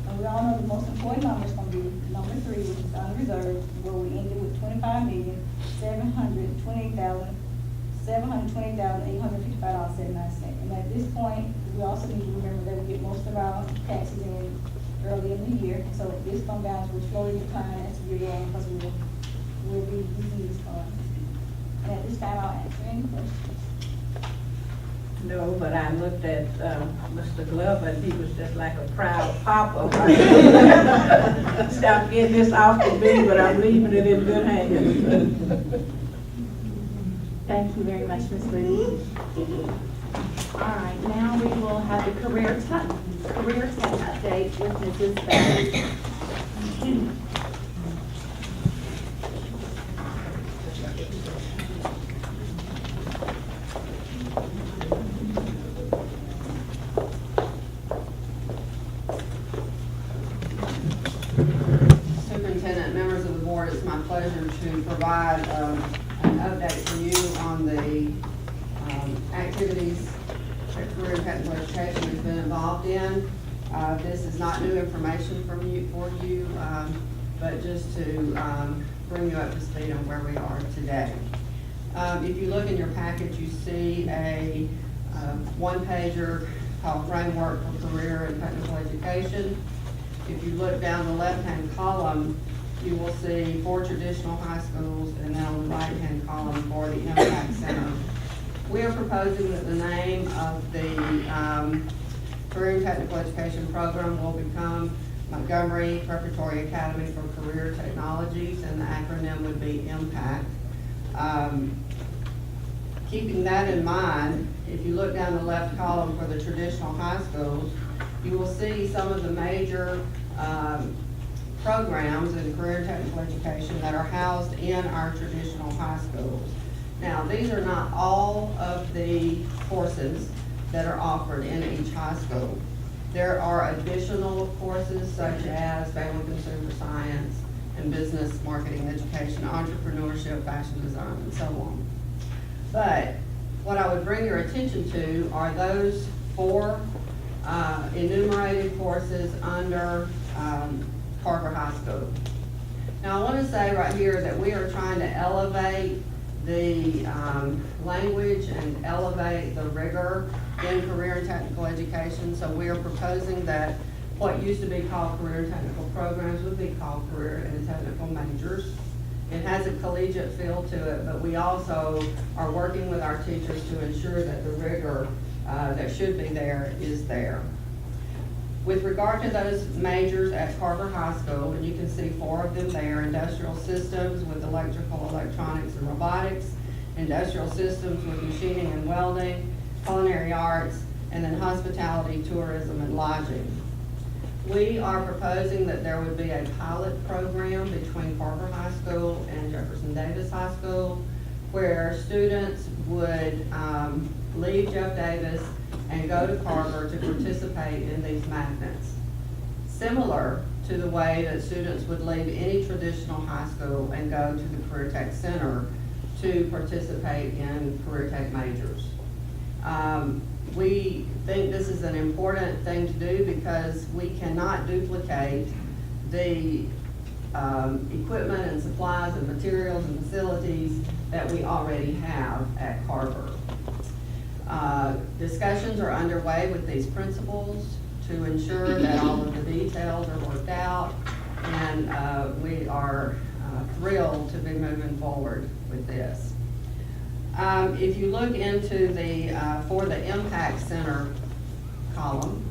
Speaker 14: And we all know the most important number is gonna be number 3, which is unreserved, where we ended with $25,720,855.79. And at this point, we also need to remember that we get most of our taxes in early in the year. So this fund balance will slowly decline as we go on, because we'll be using these funds. And at this time, I'll answer any questions.
Speaker 2: No, but I looked at, Mr. Glover, and he was just like a proud papa. Stop getting this off to me, but I'm leaving it in good hands.
Speaker 1: Thank you very much, Ms. Moody. All right, now we will have the career tech update with Mrs. Bell.
Speaker 15: Superintendent, members of the board, it's my pleasure to provide an update for you on the activities that Career and Technical Education has been involved in. This is not new information for you, but just to bring you up to speed on where we are today. If you look in your package, you see a one-pager called Framework for Career and Technical Education. If you look down the left-hand column, you will see 4 traditional high schools, and then on the right-hand column for the Impact Center. We are proposing that the name of the Career and Technical Education program will become Montgomery Preparatory Academy for Career Technologies, and the acronym would be IMPACT. Keeping that in mind, if you look down the left column for the traditional high schools, you will see some of the major programs in career and technical education that are housed in our traditional high schools. Now, these are not all of the courses that are offered in each high school. There are additional courses such as family consumer science and business marketing education, entrepreneurship, fashion design, and so on. But what I would bring your attention to are those 4 enumerated courses under Carver High School. Now, I want to say right here that we are trying to elevate the language and elevate the rigor in career and technical education. So we are proposing that what used to be called career and technical programs would be called career and technical majors. It has a collegiate feel to it, but we also are working with our teachers to ensure that the rigor that should be there is there. With regard to those majors at Carver High School, and you can see 4 of them there: industrial systems with electrical, electronics, and robotics, industrial systems with machining and welding, culinary arts, and then hospitality, tourism, and lodging. We are proposing that there would be a pilot program between Carver High School and Jefferson Davis High School, where students would leave Jeff Davis and go to Carver to participate in these magnets. Similar to the way that students would leave any traditional high school and go to the Career Tech Center to participate in Career Tech majors. We think this is an important thing to do because we cannot duplicate the equipment and supplies and materials and facilities that we already have at Carver. Discussions are underway with these principals to ensure that all of the details are worked out, and we are thrilled to be moving forward with this. If you look into the, for the Impact Center column,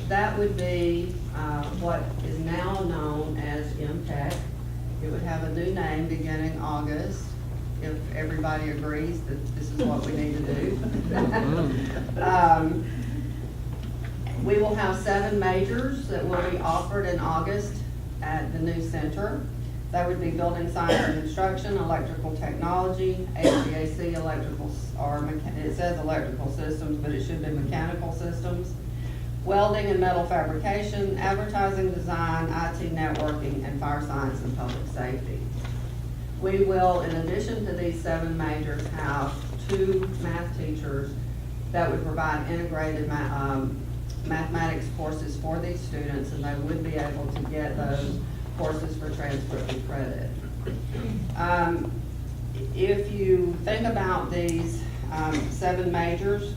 Speaker 15: that would be what is now known as MTech. It would have a new name beginning August, if everybody agrees that this is what we need to do. We will have 7 majors that will be offered in August at the new center. That would be building science and construction, electrical technology, HVAC, electrical, or it says electrical systems, but it should be mechanical systems, welding and metal fabrication, advertising design, IT networking, and fire science and public safety. We will, in addition to these 7 majors, have 2 math teachers that would provide integrated mathematics courses for these students, and they would be able to get those courses for transcription credit. If you think about these 7 majors,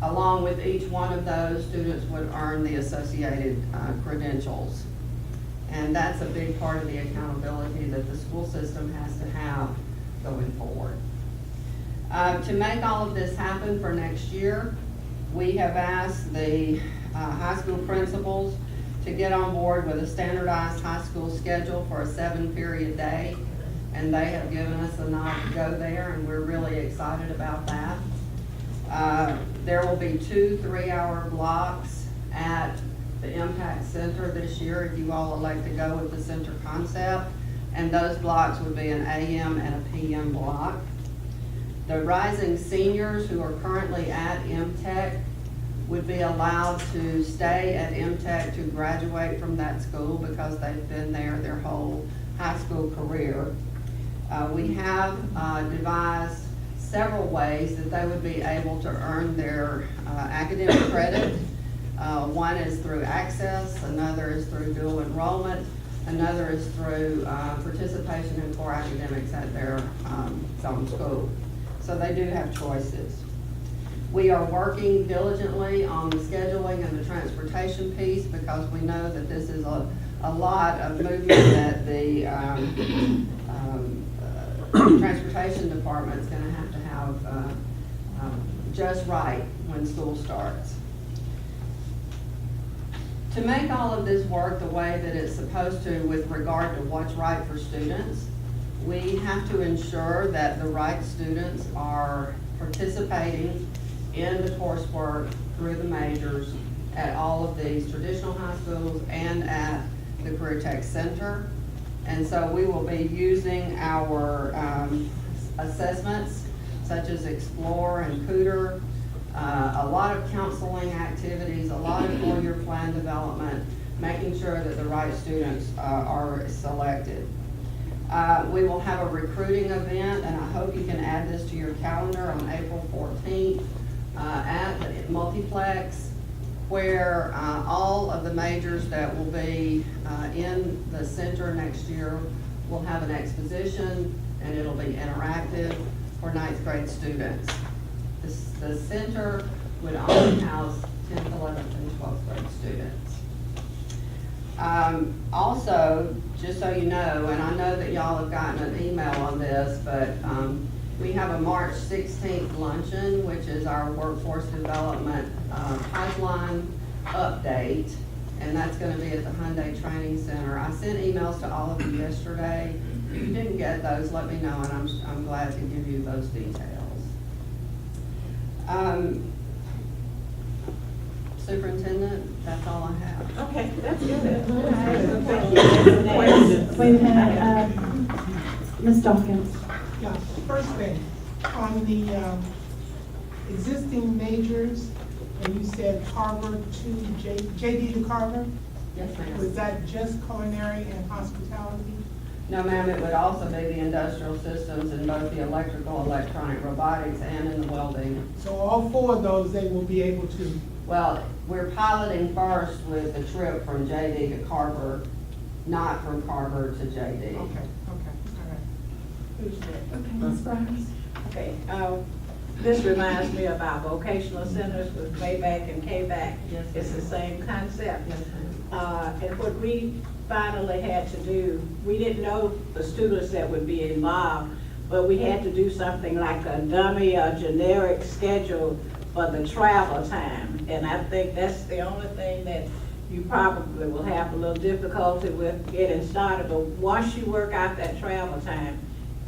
Speaker 15: along with each one of those, students would earn the associated credentials. And that's a big part of the accountability that the school system has to have going forward. To make all of this happen for next year, we have asked the high school principals to get on board with a standardized high school schedule for a 7-period day. And they have given us a nod to go there, and we're really excited about that. There will be 2 3-hour blocks at the Impact Center this year if you all elect to go with the center concept. And those blocks would be an AM and a PM block. The rising seniors who are currently at MTech would be allowed to stay at MTech to graduate from that school because they've been there their whole high school career. We have devised several ways that they would be able to earn their academic credit. One is through access, another is through dual enrollment, another is through participation in core academics at their zone school. So they do have choices. We are working diligently on the scheduling and the transportation piece because we know that this is a lot of movement that the transportation department is going to have just right when school starts. To make all of this work the way that it's supposed to with regard to what's right for students, we have to ensure that the right students are participating in the coursework through the majors at all of these traditional high schools and at the Career Tech Center. And so we will be using our assessments such as Explore and Cooter, a lot of counseling activities, a lot of 4-year plan development, making sure that the right students are selected. We will have a recruiting event, and I hope you can add this to your calendar on April 14th at the Multiplex, where all of the majors that will be in the center next year will have an exposition, and it'll be interactive for 9th grade students. The center would only house 10th, 11th, and 12th grade students. Also, just so you know, and I know that y'all have gotten an email on this, but we have a March 16th luncheon, which is our workforce development pipeline update, and that's going to be at the Hyundai Training Center. I sent emails to all of you yesterday. If you didn't get those, let me know, and I'm glad to give you those details. Superintendent, that's all I have.
Speaker 11: Okay, that's good.
Speaker 1: Wait a minute, Ms. Dawkins.
Speaker 3: Yeah, first thing, on the existing majors, and you said Carver to JD to Carver,
Speaker 15: Yes, ma'am.
Speaker 3: was that just culinary and hospitality?
Speaker 15: No, ma'am, it would also be the industrial systems in both the electrical, electronic, robotics, and in the welding.
Speaker 3: So all 4 of those, they will be able to,
Speaker 15: Well, we're piloting first with the trip from JD to Carver, not from Carver to JD.
Speaker 3: okay, all right. Who's next?
Speaker 1: Okay, Ms. Bryce.
Speaker 16: Okay, this reminds me of our vocational centers with Mayback and KBAC.
Speaker 15: Yes,
Speaker 16: It's the
Speaker 15: ma'am.
Speaker 16: same concept.
Speaker 15: Yes, ma'am.
Speaker 16: And what we finally had to do, we didn't know the students that would be involved, but we had to do something like a dummy or generic schedule for the travel time. And I think that's the only thing that you probably will have a little difficulty with getting started. But once you work out that travel time,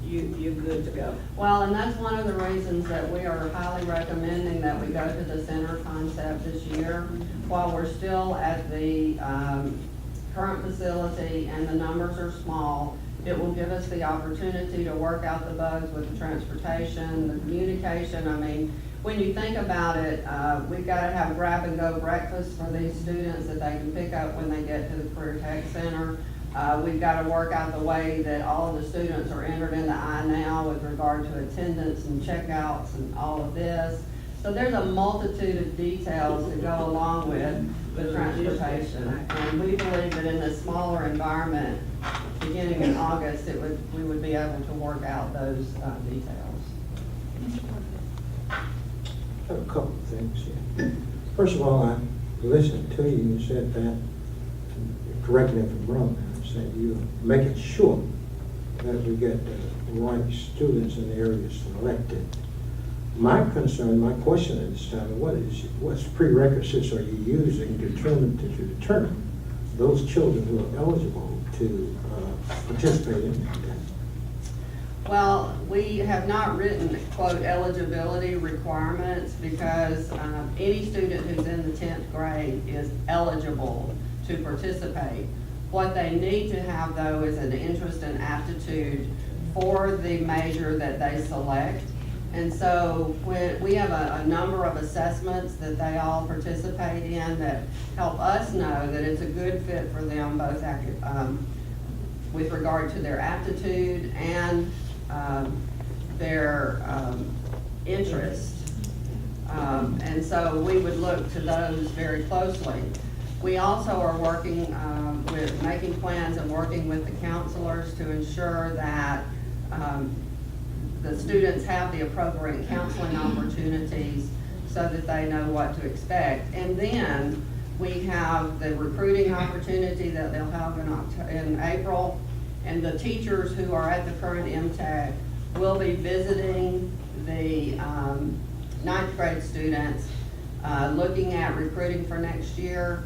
Speaker 16: you're good to go.
Speaker 15: Well, and that's one of the reasons that we are highly recommending that we go to the center concept this year. While we're still at the current facility and the numbers are small, it will give us the opportunity to work out the bugs with the transportation, the communication. I mean, when you think about it, we've got to have grab-and-go breakfast for these students that they can pick up when they get to the Career Tech Center. We've got to work out the way that all of the students are entered in the I-Now with regard to attendance and checkouts and all of this. So there's a multitude of details that go along with transportation. And we believe that in a smaller environment, beginning in August, we would be able to work out those details.
Speaker 17: I have a couple of things here. First of all, I listened to you, you said that, correct me if I'm wrong, you said you're making sure that we get the right students in the areas selected. My concern, my question at this time, what prerequisites are you using to determine those children who are eligible to participate in that?
Speaker 15: Well, we have not written, quote, eligibility requirements because any student who's in the 10th grade is eligible to participate. What they need to have, though, is an interest and aptitude for the major that they select. And so when we have a number of assessments that they all participate in that help us know that it's a good fit for them, both with regard to their aptitude and their interest. And so we would look to those very closely. We also are working with making plans and working with the counselors to ensure that the students have the appropriate counseling opportunities so that they know what to expect. And then we have the recruiting opportunity that they'll have in April. And the teachers who are at the current MTech will be visiting the 9th grade students, looking at recruiting for next year.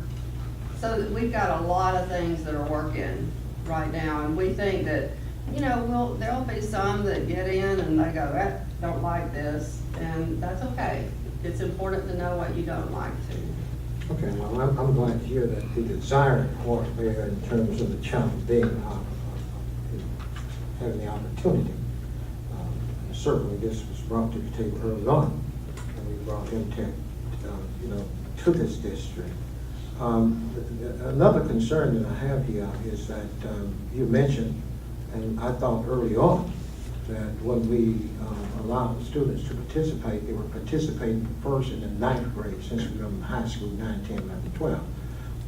Speaker 15: So we've got a lot of things that are working right now, and we think that, there'll be some that get in and they go, I don't like this, and that's okay. It's important to know what you don't like to.
Speaker 17: Okay, well, I'm glad to hear that the desiring part there in terms of the child being having the opportunity. Certainly this was brought to the table early on, and we brought MTech, to this district. Another concern that I have here is that you mentioned, and I thought early on, that when we allowed students to participate, they were participating first in the 9th grade, since we were in high school, 9, 10, 11, 12.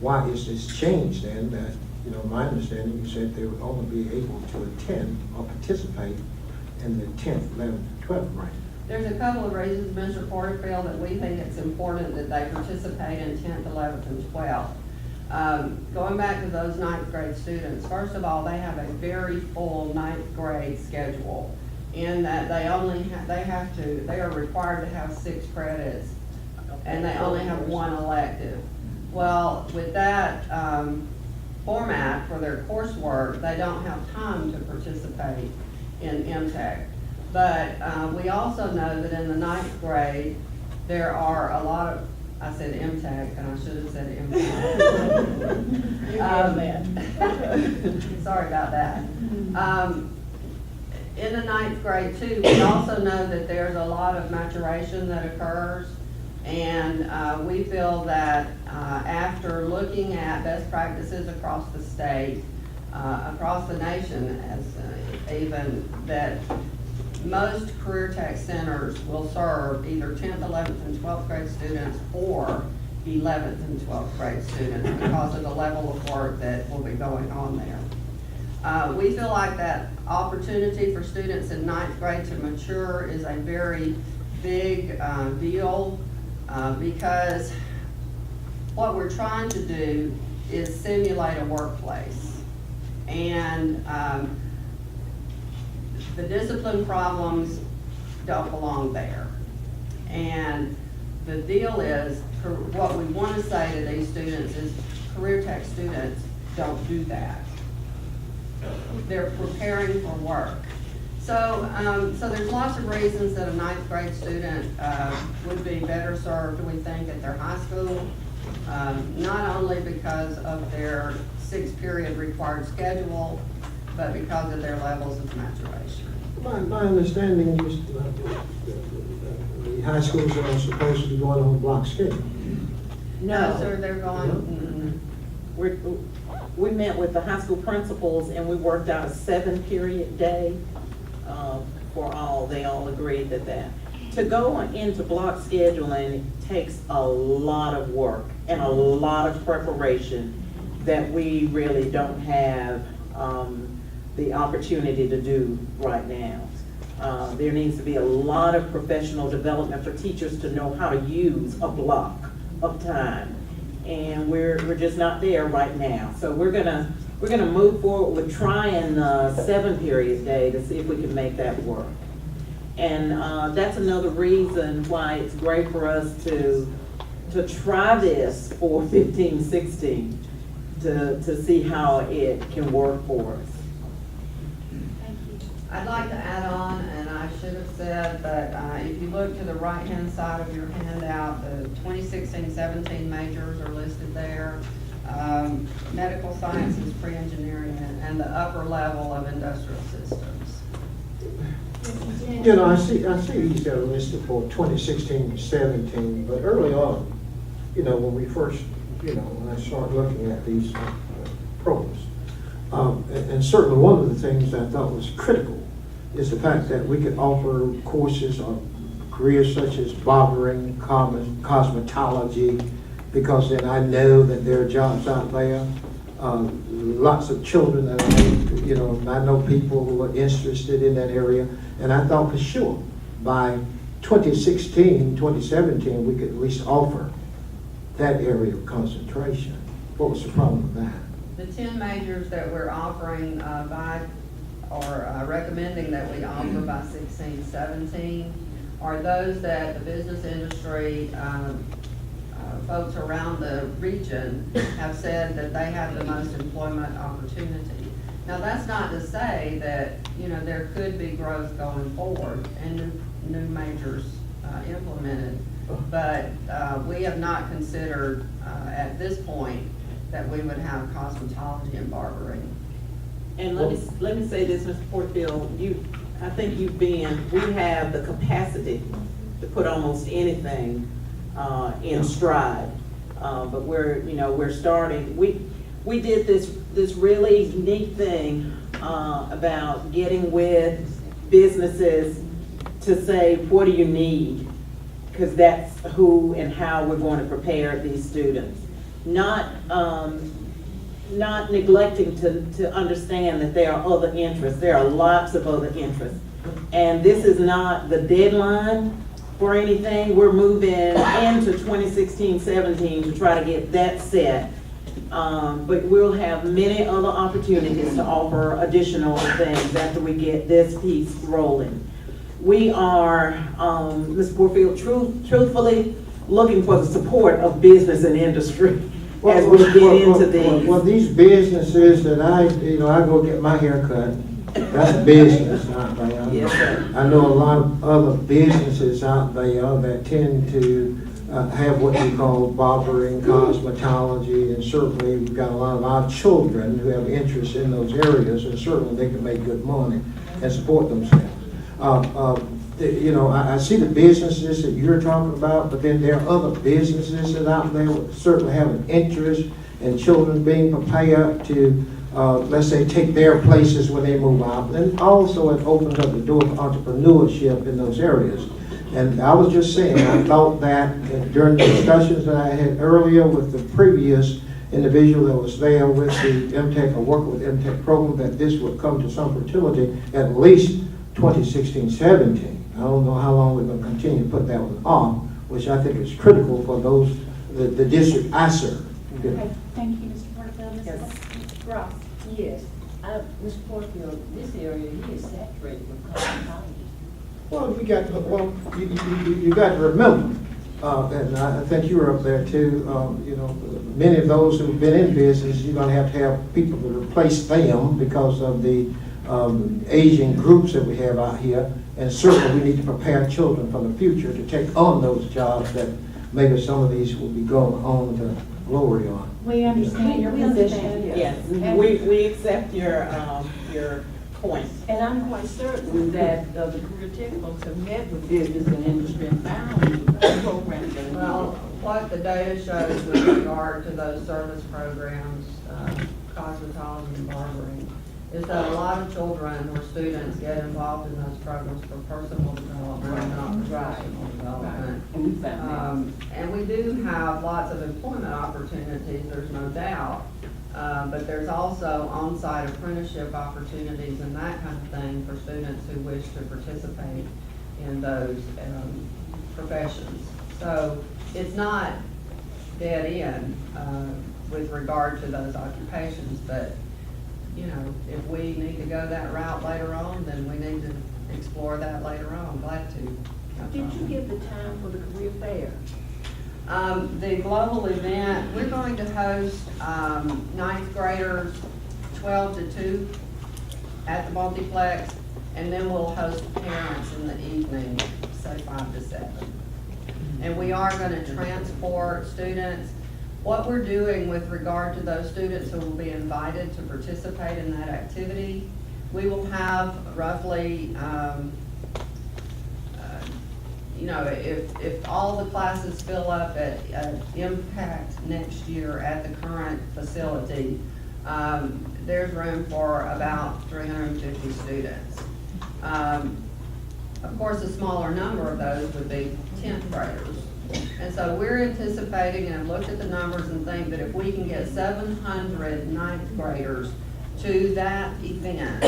Speaker 17: Why is this changed then that, my understanding, you said they would only be able to attend or participate in the 10th, 11th, 12th grade?
Speaker 15: There's a couple of reasons, Mr. Porterfield, that we think it's important that they participate in 10th, 11th, and 12th. Going back to those 9th grade students, first of all, they have a very full 9th grade schedule in that they are required to have 6 credits, and they only have 1 elective. Well, with that format for their coursework, they don't have time to participate in MTech. But we also know that in the 9th grade, there are a lot of, I said MTech, and I should have said MTech. Sorry about that. In the 9th grade too, we also know that there's a lot of maturation that occurs. And we feel that after looking at best practices across the state, across the nation, even that most career tech centers will serve either 10th, 11th, and 12th grade students or 11th and 12th grade students because of the level of work that will be going on there. We feel like that opportunity for students in 9th grade to mature is a very big deal because what we're trying to do is simulate a workplace. And the discipline problems don't belong there. And the deal is, what we want to say to these students is career tech students don't do that. They're preparing for work. So there's lots of reasons that a 9th grade student would be better served, we think, at their high school. Not only because of their 6-period required schedule, but because of their levels of maturation.
Speaker 17: My understanding is the high schools are supposed to be going on a block schedule.
Speaker 15: No, sir, they're going,
Speaker 11: we met with the high school principals and we worked out a 7-period day for all. They all agreed that to go into block scheduling takes a lot of work and a lot of preparation that we really don't have the opportunity to do right now. There needs to be a lot of professional development for teachers to know how to use a block of time. And we're just not there right now. So we're gonna move forward with trying the 7-period day to see if we can make that work. And that's another reason why it's great for us to try this for 15-16 to see how it can work for us.
Speaker 15: I'd like to add on, and I should have said that if you look to the right-hand side of your handout, the 2016-17 majors are listed there. Medical sciences, pre-engineering, and the upper level of industrial systems.
Speaker 17: You know, I see these that are listed for 2016-17, but early on, you know, when we first, you know, when I started looking at these programs, and certainly one of the things I thought was critical is the fact that we could offer courses on careers such as barbering, cosmetology, because then I know that there are jobs out there. Lots of children that are, you know, I know people who are interested in that area, and I thought for sure by 2016, 2017, we could at least offer that area of concentration. What was the problem with that?
Speaker 15: The 10 majors that we're offering recommending that we offer by 16-17 are those that the business industry folks around the region have said that they have the most employment opportunity. Now, that's not to say that, you know, there could be growth going forward and new majors implemented, but we have not considered at this point that we would have cosmetology and barbering.
Speaker 11: And let me say this, Mr. Portfield, I think we have the capacity to put almost anything in stride. But we're starting, we did this really neat thing about getting with businesses to say, what do you need? Because that's who and how we're going to prepare these students. Not neglecting to understand that there are other interests. There are lots of other interests. And this is not the deadline for anything. We're moving into 2016-17 to try to get that set. But we'll have many other opportunities to offer additional things after we get this piece rolling. We are, Ms. Portfield, truthfully looking for the support of business and industry as we get into these.
Speaker 17: Well, these businesses that I go get my hair cut, that's business out there.
Speaker 11: Yes, sir.
Speaker 17: I know a lot of other businesses out there that tend to have what we call barbering, cosmetology, and certainly we've got a lot of our children who have interest in those areas, and certainly they can make good money and support themselves. I see the businesses that you're talking about, but then there are other businesses that out there would certainly have an interest in children being prepared to, let's say, take their places when they move out. And also it opens up the door for entrepreneurship in those areas. And I was just saying, I thought that during the discussions that I had earlier with the previous individual that was there with the MTech or working with MTech program, that this would come to some fertility at least 2016-17. I don't know how long we're going to continue to put that one off, which I think is critical for those, the district I serve.
Speaker 1: Okay, thank you, Mr. Porterfield.
Speaker 11: Yes.
Speaker 5: Ross, yes, Mr. Portfield, this area is saturated with cosmetology.
Speaker 17: Well, you got to remember, and I think you were up there too, many of those who've been in business, you're going to have people to replace them because of the aging groups that we have out here. And certainly we need to prepare children for the future to take on those jobs that maybe some of these will be going on to glory on.
Speaker 1: We understand your position.
Speaker 11: Yes, we accept your point.
Speaker 5: And I'm quite certain that the career tech folks have met with business and industry and found programs that
Speaker 15: Well, what the data shows with regard to those service programs, cosmetology and barbering, is that a lot of children or students get involved in those programs for personal development, not professional development. And we do have lots of employment opportunities, there's no doubt. But there's also on-site apprenticeship opportunities and that kind of thing for students who wish to participate in those professions. So it's not dead end with regard to those occupations, but you know, if we need to go that route later on, then we need to explore that later on. Glad to.
Speaker 11: Did you give the time for the career fair?
Speaker 15: The global event, we're going to host ninth graders 12 to 2 at the multiplex, and then we'll host parents in the evening, say 5 to 7. And we are going to transport students. What we're doing with regard to those students who will be invited to participate in that activity, we will have roughly, you know, if all the classes fill up at Impact next year at the current facility, there's room for about 350 students. Of course, a smaller number of those would be 10th graders. And so we're anticipating, and I've looked at the numbers and think that if we can get 700 ninth graders to that event,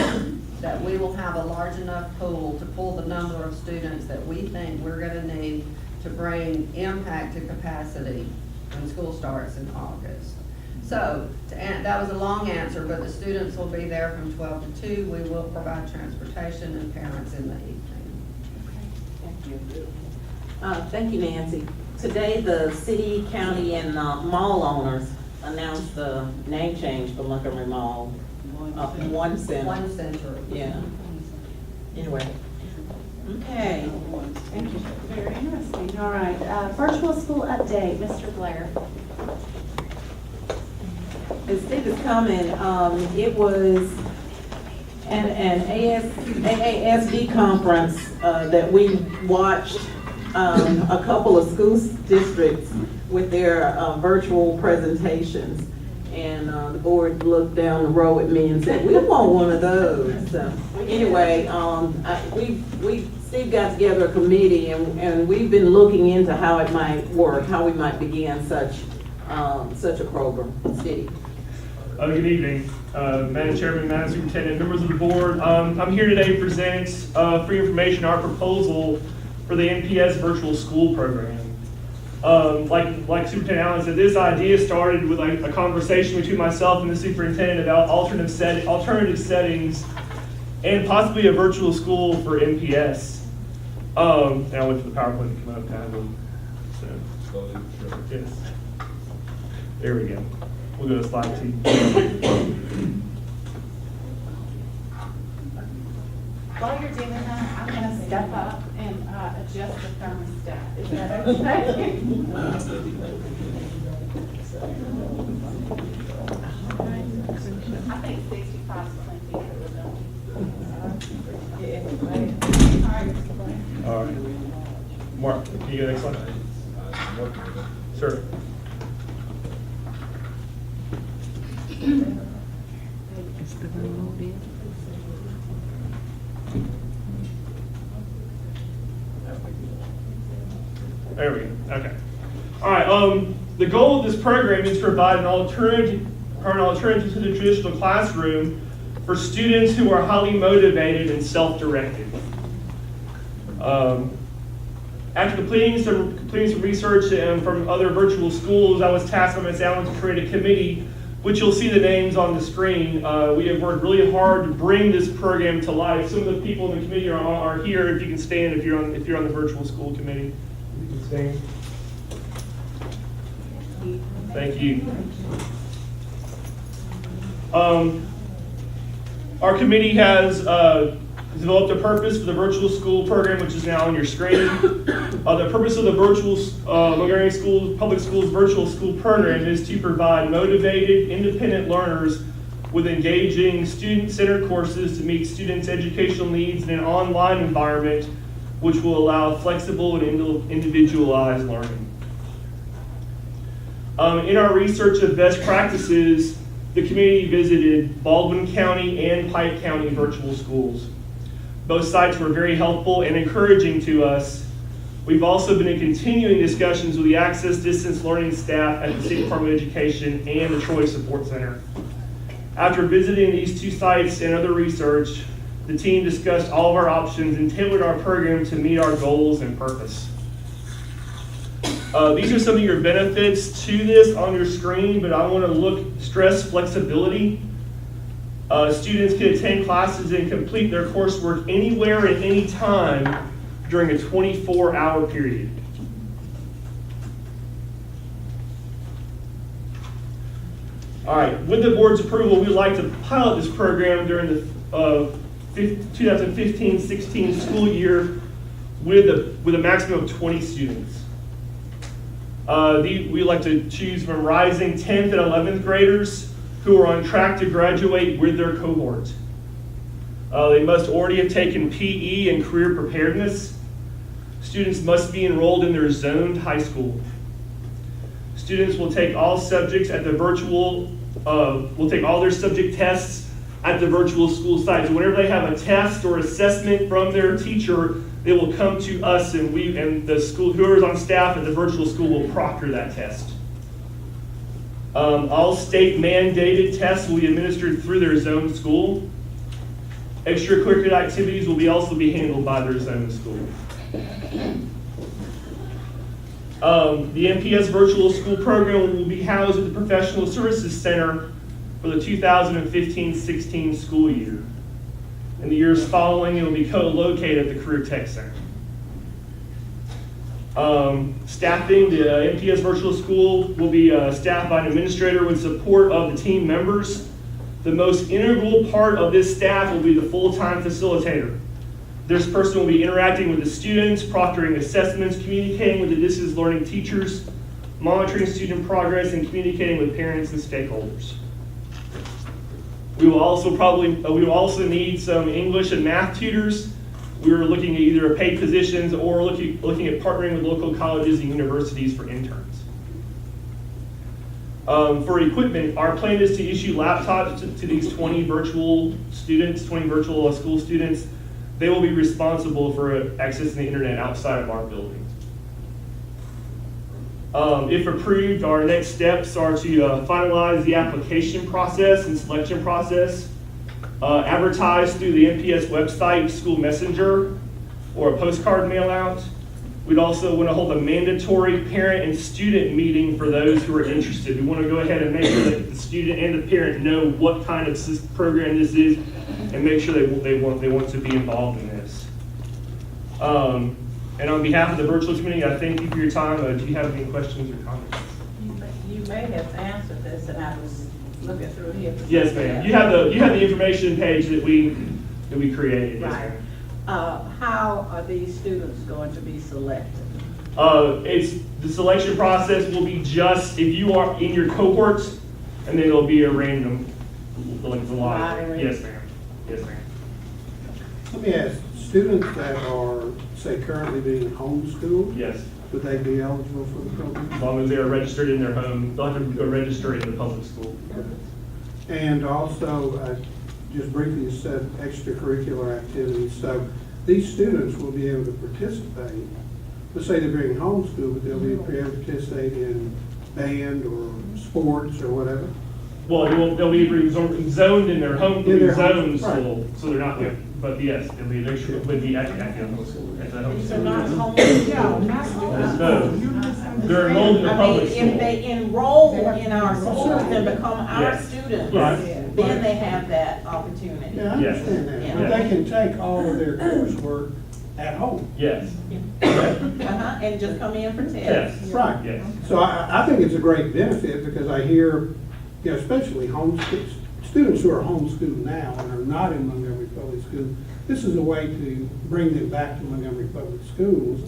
Speaker 15: that we will have a large enough pool to pull the number of students that we think we're going to need to bring Impact to capacity when school starts in August. So that was a long answer, but the students will be there from 12 to 2. We will provide transportation and parents in the evening.
Speaker 11: Thank you. Thank you, Nancy. Today, the city, county, and mall owners announced the name change for Montgomery Mall. One Center.
Speaker 15: One Center.
Speaker 11: Yeah. Anyway. Okay.
Speaker 1: Thank you. Very interesting. All right. Virtual school update, Mr. Blair.
Speaker 11: As Steve is coming, it was an AASD conference that we watched a couple of school districts with their virtual presentations. And the board looked down the row at me and said, "We want one of those." So anyway, Steve got together a committee, and we've been looking into how it might work, how we might begin such a program. Steve.
Speaker 18: Good evening, Madam Chairman, Madam Superintendent, members of the board. I'm here today to present for your information our proposal for the NPS virtual school program. Like Superintendent Allen said, this idea started with a conversation between myself and the superintendent about alternative settings and possibly a virtual school for NPS. And I wait for the PowerPoint to come up kind of. So, yes. There we go. We'll go to slide 2.
Speaker 1: While you're doing that, I'm going to step up and adjust the thermostat. Is that okay? I think 65 is plenty for the building.
Speaker 18: All right. Mark, can you go next slide? Sure. There we go. Okay. All right. The goal of this program is to provide an alternative to the traditional classroom for students who are highly motivated and self-directed. After completing some research from other virtual schools, I was tasked by Ms. Allen to create a committee, which you'll see the names on the screen. We have worked really hard to bring this program to life. Some of the people in the committee are here. If you can stand, if you're on the virtual school committee, you can stand. Thank you. Our committee has developed a purpose for the virtual school program, which is now on your screen. The purpose of the virtual Montgomery Public Schools virtual school program is to provide motivated, independent learners with engaging, student-centered courses to meet students' educational needs in an online environment, which will allow flexible and individualized learning. In our research of best practices, the community visited Baldwin County and Pike County virtual schools. Both sites were very helpful and encouraging to us. We've also been in continuing discussions with the Access Distance Learning staff at the State Department of Education and the Troy Support Center. After visiting these two sites and other research, the team discussed all of our options and tailored our program to meet our goals and purpose. These are some of your benefits to this on your screen, but I want to stress flexibility. Students can attend classes and complete their coursework anywhere at any time during a 24-hour period. All right, with the board's approval, we'd like to pilot this program during the 2015-16 school year with a maximum of 20 students. We like to choose from rising 10th and 11th graders who are on track to graduate with their cohort. They must already have taken PE and career preparedness. Students must be enrolled in their zoned high school. Students will take all subjects at the will take all their subject tests at the virtual school site. So whenever they have a test or assessment from their teacher, they will come to us, and the school, whoever's on staff at the virtual school will proctor that test. All state mandated tests will be administered through their zone school. Extracurricular activities will also be handled by their zone school. The MPS Virtual School Program will be housed at the Professional Services Center for the 2015-16 school year. In the years following, it will be co-located at the Career Tech Center. Staffing, the MPS Virtual School will be staffed by an administrator with support of the team members. The most integral part of this staff will be the full-time facilitator. This person will be interacting with the students, proctoring assessments, communicating with the distance learning teachers, monitoring student progress, and communicating with parents and stakeholders. We will also need some English and math tutors. We are looking at either paid positions or looking at partnering with local colleges and universities for interns. For equipment, our plan is to issue laptops to these 20 virtual school students. They will be responsible for accessing the internet outside of our building. If approved, our next steps are to finalize the application process and selection process, advertise through the MPS website, school messenger, or a postcard mail out. We'd also want to hold a mandatory parent and student meeting for those who are interested. We want to go ahead and make sure that the student and the parent know what kind of program this is and make sure they want to be involved in this. And on behalf of the virtual community, I thank you for your time. Do you have any questions or comments?
Speaker 2: You may have answered this, and I was looking through here.
Speaker 18: Yes, ma'am. You have the information page that we created. Yes,
Speaker 2: Right.
Speaker 18: ma'am.
Speaker 2: How are these students going to be selected?
Speaker 18: It's the selection process will be just if you are in your cohort, and then it'll be a random, like the lottery. Yes, ma'am. Yes, ma'am.
Speaker 19: Let me ask, students that are, say, currently being homeschooled,
Speaker 18: Yes.
Speaker 19: would they be eligible for the program?
Speaker 18: As long as they are registered in their home, they'll have to go register in the public school.
Speaker 19: And also, just briefly, you said extracurricular activities. So these students will be able to participate. Let's say they're being homeschooled, but they'll be able to participate in band or sports or whatever.
Speaker 18: Well, they'll be zoned in their home, zone school,
Speaker 19: right.
Speaker 18: so they're not. But yes, it'll be extra. Would be at the home school. At the home
Speaker 2: These
Speaker 18: school.
Speaker 2: are not home.
Speaker 18: No, they're enrolled in the public school.
Speaker 2: If they enroll in our schools and become our
Speaker 18: Yes.
Speaker 2: students,
Speaker 18: Right.
Speaker 2: then they have that opportunity.
Speaker 19: Yeah, I
Speaker 18: Yes.
Speaker 19: understand that.
Speaker 2: Yeah.
Speaker 19: But they can take all of their coursework at home.
Speaker 18: Yes.
Speaker 2: And just come in for tests.
Speaker 18: Yes.
Speaker 19: Right.
Speaker 18: Yes.
Speaker 19: So I think it's a great benefit because I hear, especially students who are homeschooled now and are not in Montgomery Public Schools, this is a way to bring them back to Montgomery Public Schools.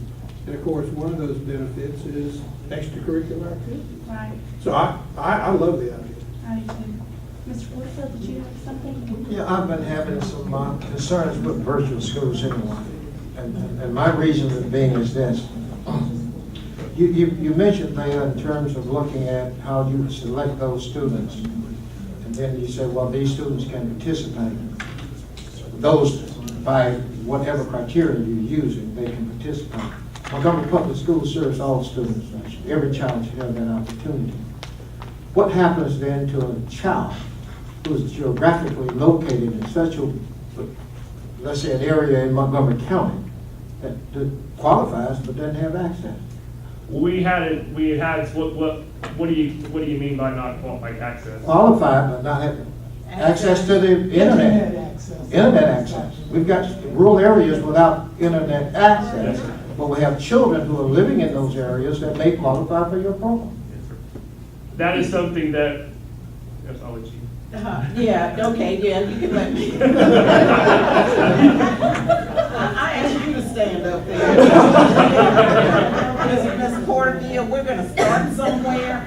Speaker 19: And of course, one of those benefits is extracurricular activities.
Speaker 14: Right.
Speaker 19: So I love the idea.
Speaker 14: I do too. Mr. Warfield, did you have something?
Speaker 17: Yeah, I've been having some concerns with virtual schools anyway. And my reason for being is this. You mentioned there in terms of looking at how you select those students. And then you said, well, these students can participate. Those, by whatever criteria you're using, they can participate. Montgomery Public Schools serves all students. Every child should have that opportunity. What happens then to a child who's geographically located in such a, let's say, an area in Montgomery County that qualifies but doesn't have access?
Speaker 18: We had what do you mean by not qualified access?
Speaker 17: Qualified but not have access to the internet. Internet access. We've got rural areas without internet access, but we have children who are living in those areas that may qualify for your program.
Speaker 18: That is something that, yes, I'll let you.
Speaker 11: Yeah, okay, yeah, you can let me. I asked you to stand up there. Ms. Porterfield, we're gonna start somewhere.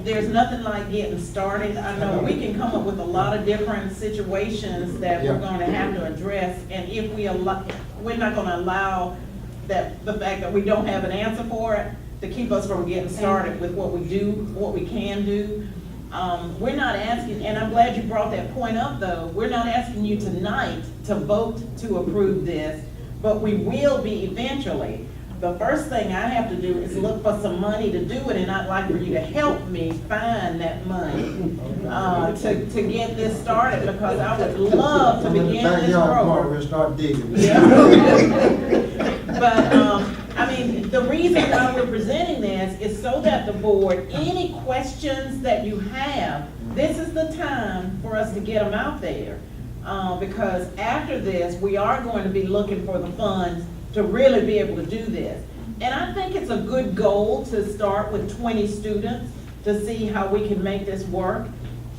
Speaker 11: There's nothing like getting started. I know we can come up with a lot of different situations that we're gonna have to address, and if we allow, we're not gonna allow that, the fact that we don't have an answer for it to keep us from getting started with what we do, what we can do. We're not asking, and I'm glad you brought that point up though, we're not asking you tonight to vote to approve this, but we will be eventually. The first thing I have to do is look for some money to do it, and I'd like for you to help me find that money to get this started, because I would love to begin this program.
Speaker 17: We'll start digging.
Speaker 11: But, I mean, the reason why we're presenting this is so that the board, any questions that you have, this is the time for us to get them out there. Because after this, we are going to be looking for the funds to really be able to do this. And I think it's a good goal to start with 20 students to see how we can make this work.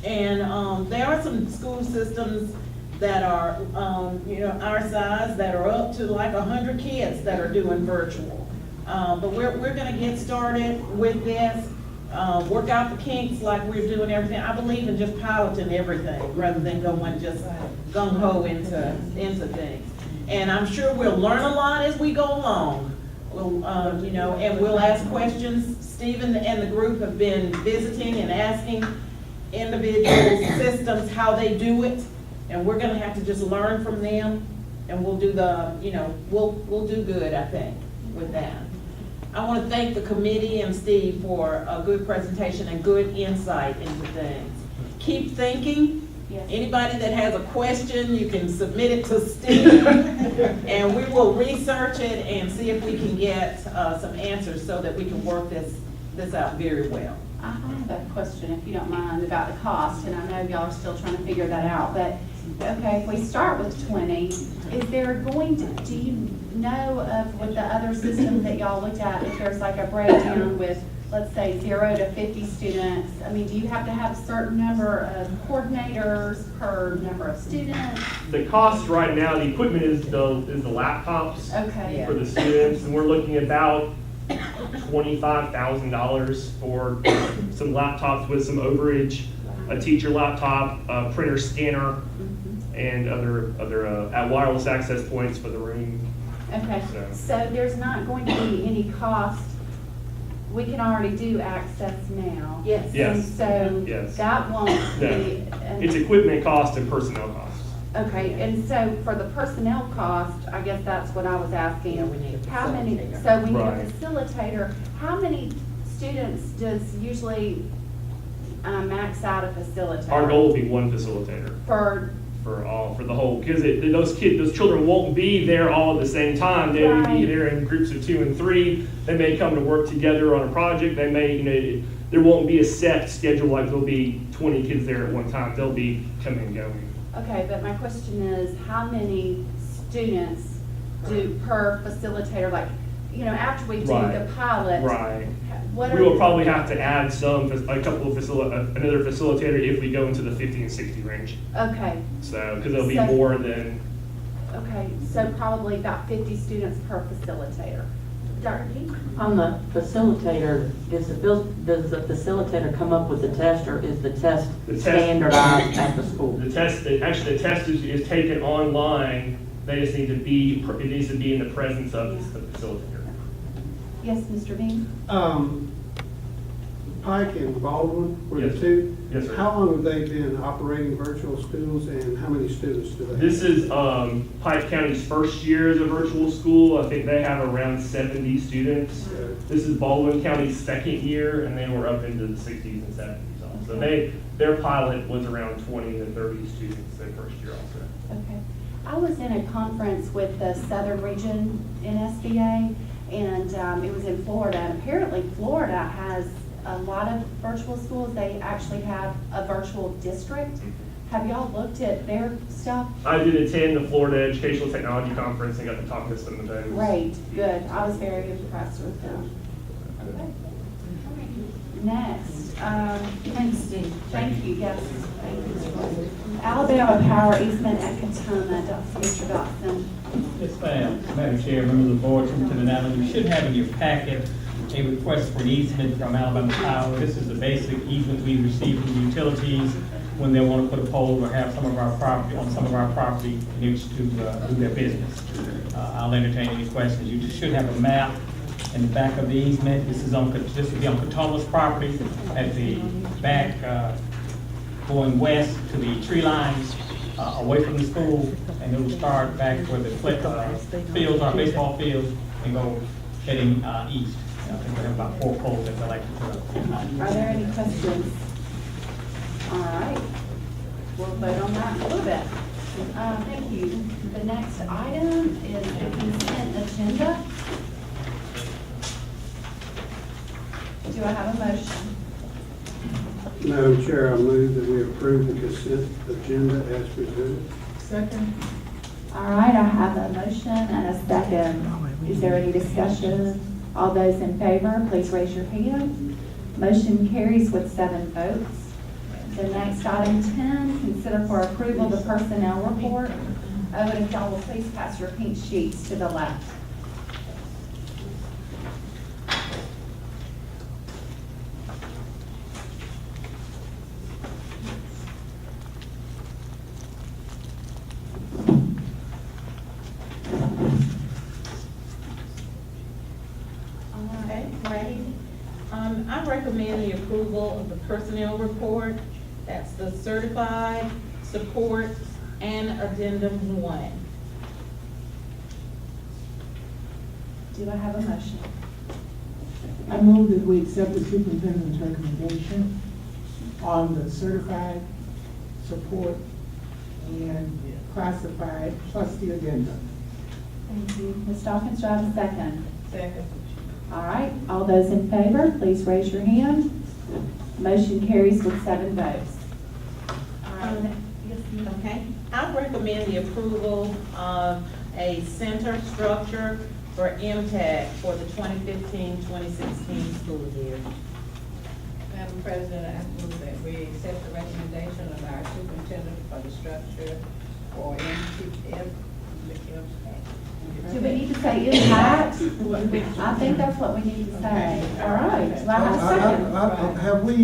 Speaker 11: And there are some school systems that are, our size, that are up to like 100 kids that are doing virtual. But we're gonna get started with this, work out the kinks like we're doing everything. I believe in just piloting everything rather than going just gung-ho into things. And I'm sure we'll learn a lot as we go along. We'll, and we'll ask questions. Stephen and the group have been visiting and asking individual systems how they do it. And we're gonna have to just learn from them, and we'll do we'll do good, I think, with that. I wanna thank the committee and Steve for a good presentation and good insight into things. Keep thinking.
Speaker 1: Yes.
Speaker 11: Anybody that has a question, you can submit it to Steve, and we will research it and see if we can get some answers so that we can work this out very well.
Speaker 1: I have a question, if you don't mind, about the cost, and I know y'all are still trying to figure that out, but, okay, if we start with 20, is there going to, do you know of with the other systems that y'all looked at, if there's like a breakdown with, let's say, 0 to 50 students? I mean, do you have to have a certain number of coordinators per number of students?
Speaker 18: The cost right now, the equipment is the laptops
Speaker 1: Okay.
Speaker 18: for the students, and we're looking at about $25,000 for some laptops with some overage, a teacher laptop, a printer scanner, and other wireless access points for the room.
Speaker 1: Okay, so there's not going to be any cost. We can already do access now.
Speaker 11: Yes.
Speaker 18: Yes.
Speaker 1: And so
Speaker 18: Yes.
Speaker 1: that won't be.
Speaker 18: It's equipment cost and personnel costs.
Speaker 1: Okay, and so for the personnel cost, I guess that's what I was asking.
Speaker 11: Yeah, we need a
Speaker 1: How many,
Speaker 11: facilitator.
Speaker 1: so we need
Speaker 18: Right.
Speaker 1: a facilitator. How many students does usually max out a facilitator?
Speaker 18: Our goal will be one facilitator
Speaker 1: For,
Speaker 18: for the whole, because those children won't be there all at the same time. They will be
Speaker 1: Right.
Speaker 18: there in groups of 2 and 3. They may come to work together on a project. They may, there won't be a set schedule like there'll be 20 kids there at one time. They'll be coming and going.
Speaker 1: okay, but my question is, how many students do per facilitator, like, after we do
Speaker 18: Right.
Speaker 1: the pilot?
Speaker 18: Right.
Speaker 1: What
Speaker 18: We
Speaker 1: are
Speaker 18: will
Speaker 1: the-
Speaker 18: probably have to add another facilitator if we go into the 50 and 60 range.
Speaker 1: Okay,
Speaker 18: So, because there'll be
Speaker 1: So-
Speaker 18: more than,
Speaker 1: okay, so probably about 50 students per facilitator. Dr. Key?
Speaker 5: On the facilitator, does the facilitator come up with the test, or is the test standardized at the school?
Speaker 18: the test is taken online. They just need to be, it needs to be in the presence of the facilitator.
Speaker 1: Yes, Mr. Bean?
Speaker 19: Pike and Baldwin were the
Speaker 18: Yes.
Speaker 19: two?
Speaker 18: Yes, sir.
Speaker 19: How long have they been operating virtual schools and how many students do they have?
Speaker 18: This is Pike County's first year as a virtual school. I think they have around 70 students. This is Baldwin County's second year, and they were up into the 60s and 70s. So their pilot was around 20 to 30 students their first year also.
Speaker 1: Okay. I was in a conference with the Southern Region in SBA, and it was in Florida. And apparently Florida has a lot of virtual schools. They actually have a virtual district. Have y'all looked at their stuff?
Speaker 18: I did attend the Florida Educational Technology Conference and got to talk to some of those.
Speaker 1: Great, good. I was very impressed with them. Okay. Next, thanks, Steve. Thank you, yes. Thank you. Alabama Power easement at Katona, Mr. Dotson.
Speaker 20: Yes, ma'am. Madam Chair, members of the board, Superintendent Allen, you should have in your packet a request for an easement from Alabama Power. This is the basic easement we receive from the utilities when they want to put a pole or have some of our property, on some of our property next to do their business. I'll entertain any questions. You should have a map in the back of the easement. This will be on Katona's property at the back, going west to the tree lines, away from the school, and it will start back where the fields are, baseball fields, and go heading east. I think we have about 4 poles that they like to put up.
Speaker 1: Are there any questions? All right, we'll vote on that in a little bit. Thank you. The next item is the consent agenda. Do I have a motion?
Speaker 19: Madam Chair, I move that we approve the consent agenda as presented.
Speaker 3: Second.
Speaker 1: All right, I have a motion and a second. Is there any discussion? All those in favor, please raise your hand. Motion carries with 7 votes. The next item 10, consider for approval the personnel report. And if y'all will please pass your pink sheets to the left.
Speaker 11: Okay, ready? I recommend the approval of the personnel report. That's the certified, support, and addendum 1.
Speaker 1: Do I have a motion?
Speaker 3: I move that we accept the superintendent's recommendation on the certified, support, and classified, plus the addendum.
Speaker 1: Thank you. Ms. Dawkins, do I have a second?
Speaker 2: Second.
Speaker 1: All right, all those in favor, please raise your hand. Motion carries with 7 votes. All right.
Speaker 11: Okay, I recommend the approval of a center structure for MTech for the 2015-2016 school year.
Speaker 2: Madam President, I move that we accept the recommendation of our superintendent for the structure for MTF.
Speaker 1: Do we need to say impact? I think that's what we need to say. All right, do I have a second?
Speaker 17: Have we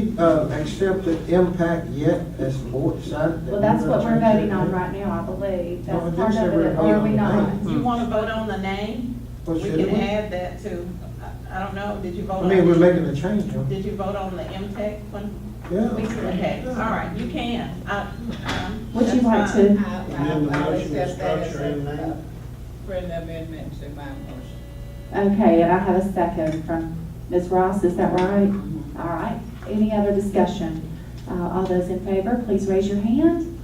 Speaker 17: accepted impact yet as the board decided?
Speaker 1: Well, that's what we're voting on right now, I believe.
Speaker 17: No,
Speaker 1: That's
Speaker 17: it
Speaker 1: part
Speaker 17: did say
Speaker 1: of
Speaker 17: we're
Speaker 1: it,
Speaker 17: voting
Speaker 1: or are we
Speaker 17: on the
Speaker 1: not?
Speaker 17: name.
Speaker 11: You want to vote on the name?
Speaker 17: Well,
Speaker 11: We
Speaker 17: should
Speaker 11: can
Speaker 17: we?
Speaker 11: add that to, I don't know, did you vote
Speaker 17: I
Speaker 11: on?
Speaker 17: mean, we're making a change, huh?
Speaker 11: Did you vote on the MTech one?
Speaker 17: Yeah.
Speaker 11: Okay, all right, you can.
Speaker 1: Would you like to?
Speaker 19: Amend the motion to structure and name.
Speaker 2: Friendly amendment to my motion.
Speaker 1: Okay, and I have a second from Ms. Ross, is that right? All right, any other discussion? All those in favor, please raise your hand.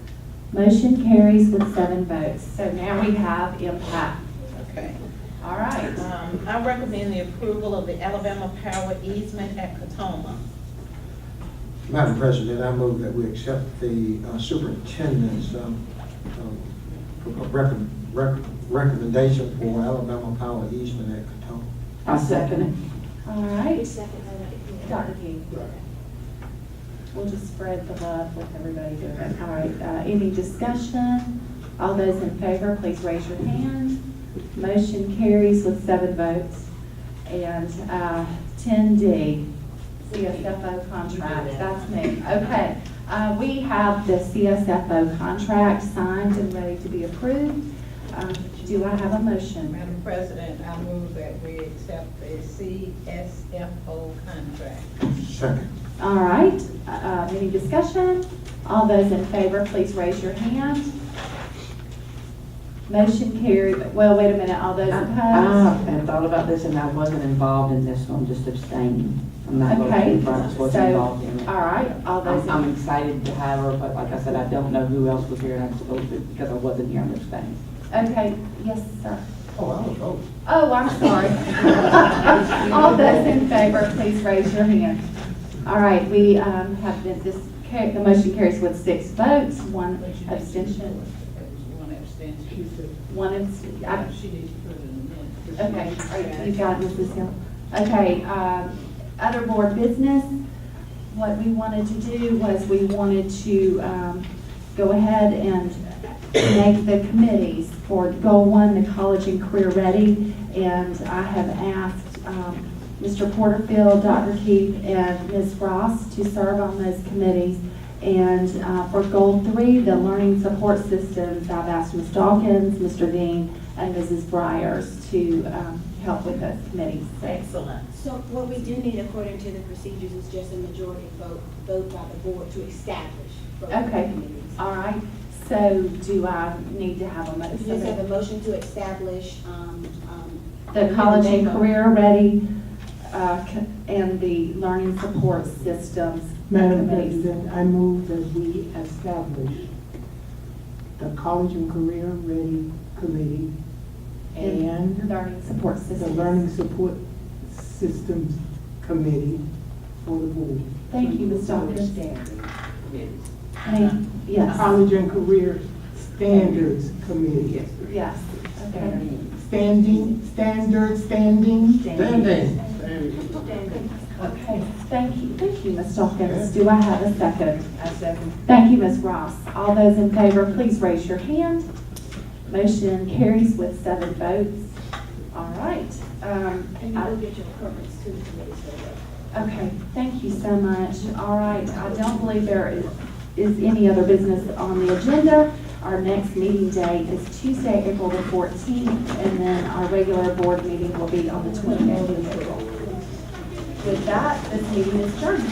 Speaker 1: Motion carries with 7 votes. So now we have impact.
Speaker 11: Okay.
Speaker 1: All right.
Speaker 11: I recommend the approval of the Alabama Power easement at Katoma.
Speaker 17: Madam President, I move that we accept the superintendent's recommendation for Alabama Power easement at Katona.
Speaker 1: I'll second it. All right. Dr. King. We'll just spread the love with everybody doing it. All right, any discussion? All those in favor, please raise your hand. Motion carries with 7 votes. And 10D, CSFO contract, that's me. Okay, we have the CSFO contract signed and ready to be approved. Do I have a motion?
Speaker 2: Madam President, I move that we accept the CSFO contract.
Speaker 17: Second.
Speaker 1: All right, any discussion? All those in favor, please raise your hand. Motion carried. Well, wait a minute, all those opposed?
Speaker 21: I thought about this and I wasn't involved in this one, just abstaining. I'm not
Speaker 1: Okay,
Speaker 21: voting, but I wasn't
Speaker 1: so,
Speaker 21: involved in it.
Speaker 1: all right, all those.
Speaker 21: I'm excited to have her, but like I said, I don't know who else was here and I'm supposed to, because I wasn't here, I'm abstaining.
Speaker 1: Okay, yes, sir.
Speaker 17: Oh, I was voting.
Speaker 1: Oh, I'm sorry. All those in favor, please raise your hand. All right, we have the motion carries with 6 votes, 1 abstention.
Speaker 2: One abstention.
Speaker 1: One abstention.
Speaker 2: She needs to put it in the minutes.
Speaker 1: Okay, all right, you got it, Mrs. Hill. Okay, other board business. What we wanted to do was we wanted to go ahead and make the committees for Goal 1, the college and career ready. And I have asked Mr. Porterfield, Dr. Keith, and Ms. Ross to serve on those committees. And for Goal 3, the learning support systems, I've asked Ms. Dawkins, Mr. Dean, and Mrs. Briers to help with those committees.
Speaker 11: Excellent.
Speaker 22: So what we do need according to the procedures is just a majority vote by the board to establish both
Speaker 1: Okay,
Speaker 22: committees.
Speaker 1: all right. So do I need to have a
Speaker 22: We just have a
Speaker 1: motion?
Speaker 22: motion to establish,
Speaker 1: The college and career ready and the learning support systems
Speaker 3: Madam
Speaker 1: committees.
Speaker 3: President, I move that we establish the College and Career Ready Committee and
Speaker 1: Learning support
Speaker 3: the
Speaker 1: systems.
Speaker 3: Learning Support Systems Committee for the board.
Speaker 1: Thank you, Ms. Dawkins. Yes,
Speaker 3: College and Career Standards Committee.
Speaker 1: yes, okay.
Speaker 3: Standing.
Speaker 1: Okay, thank you, Ms. Dawkins. Do I have a second?
Speaker 2: I second.
Speaker 1: Thank you, Ms. Ross. All those in favor, please raise your hand. Motion carries with 7 votes. All right.
Speaker 22: and you will get your permits to the committees for that.
Speaker 1: Okay, thank you so much. All right, I don't believe there is any other business on the agenda. Our next meeting date is Tuesday, April the 14th, and then our regular board meeting will be on the 28th of April. With that, this meeting is adjourned.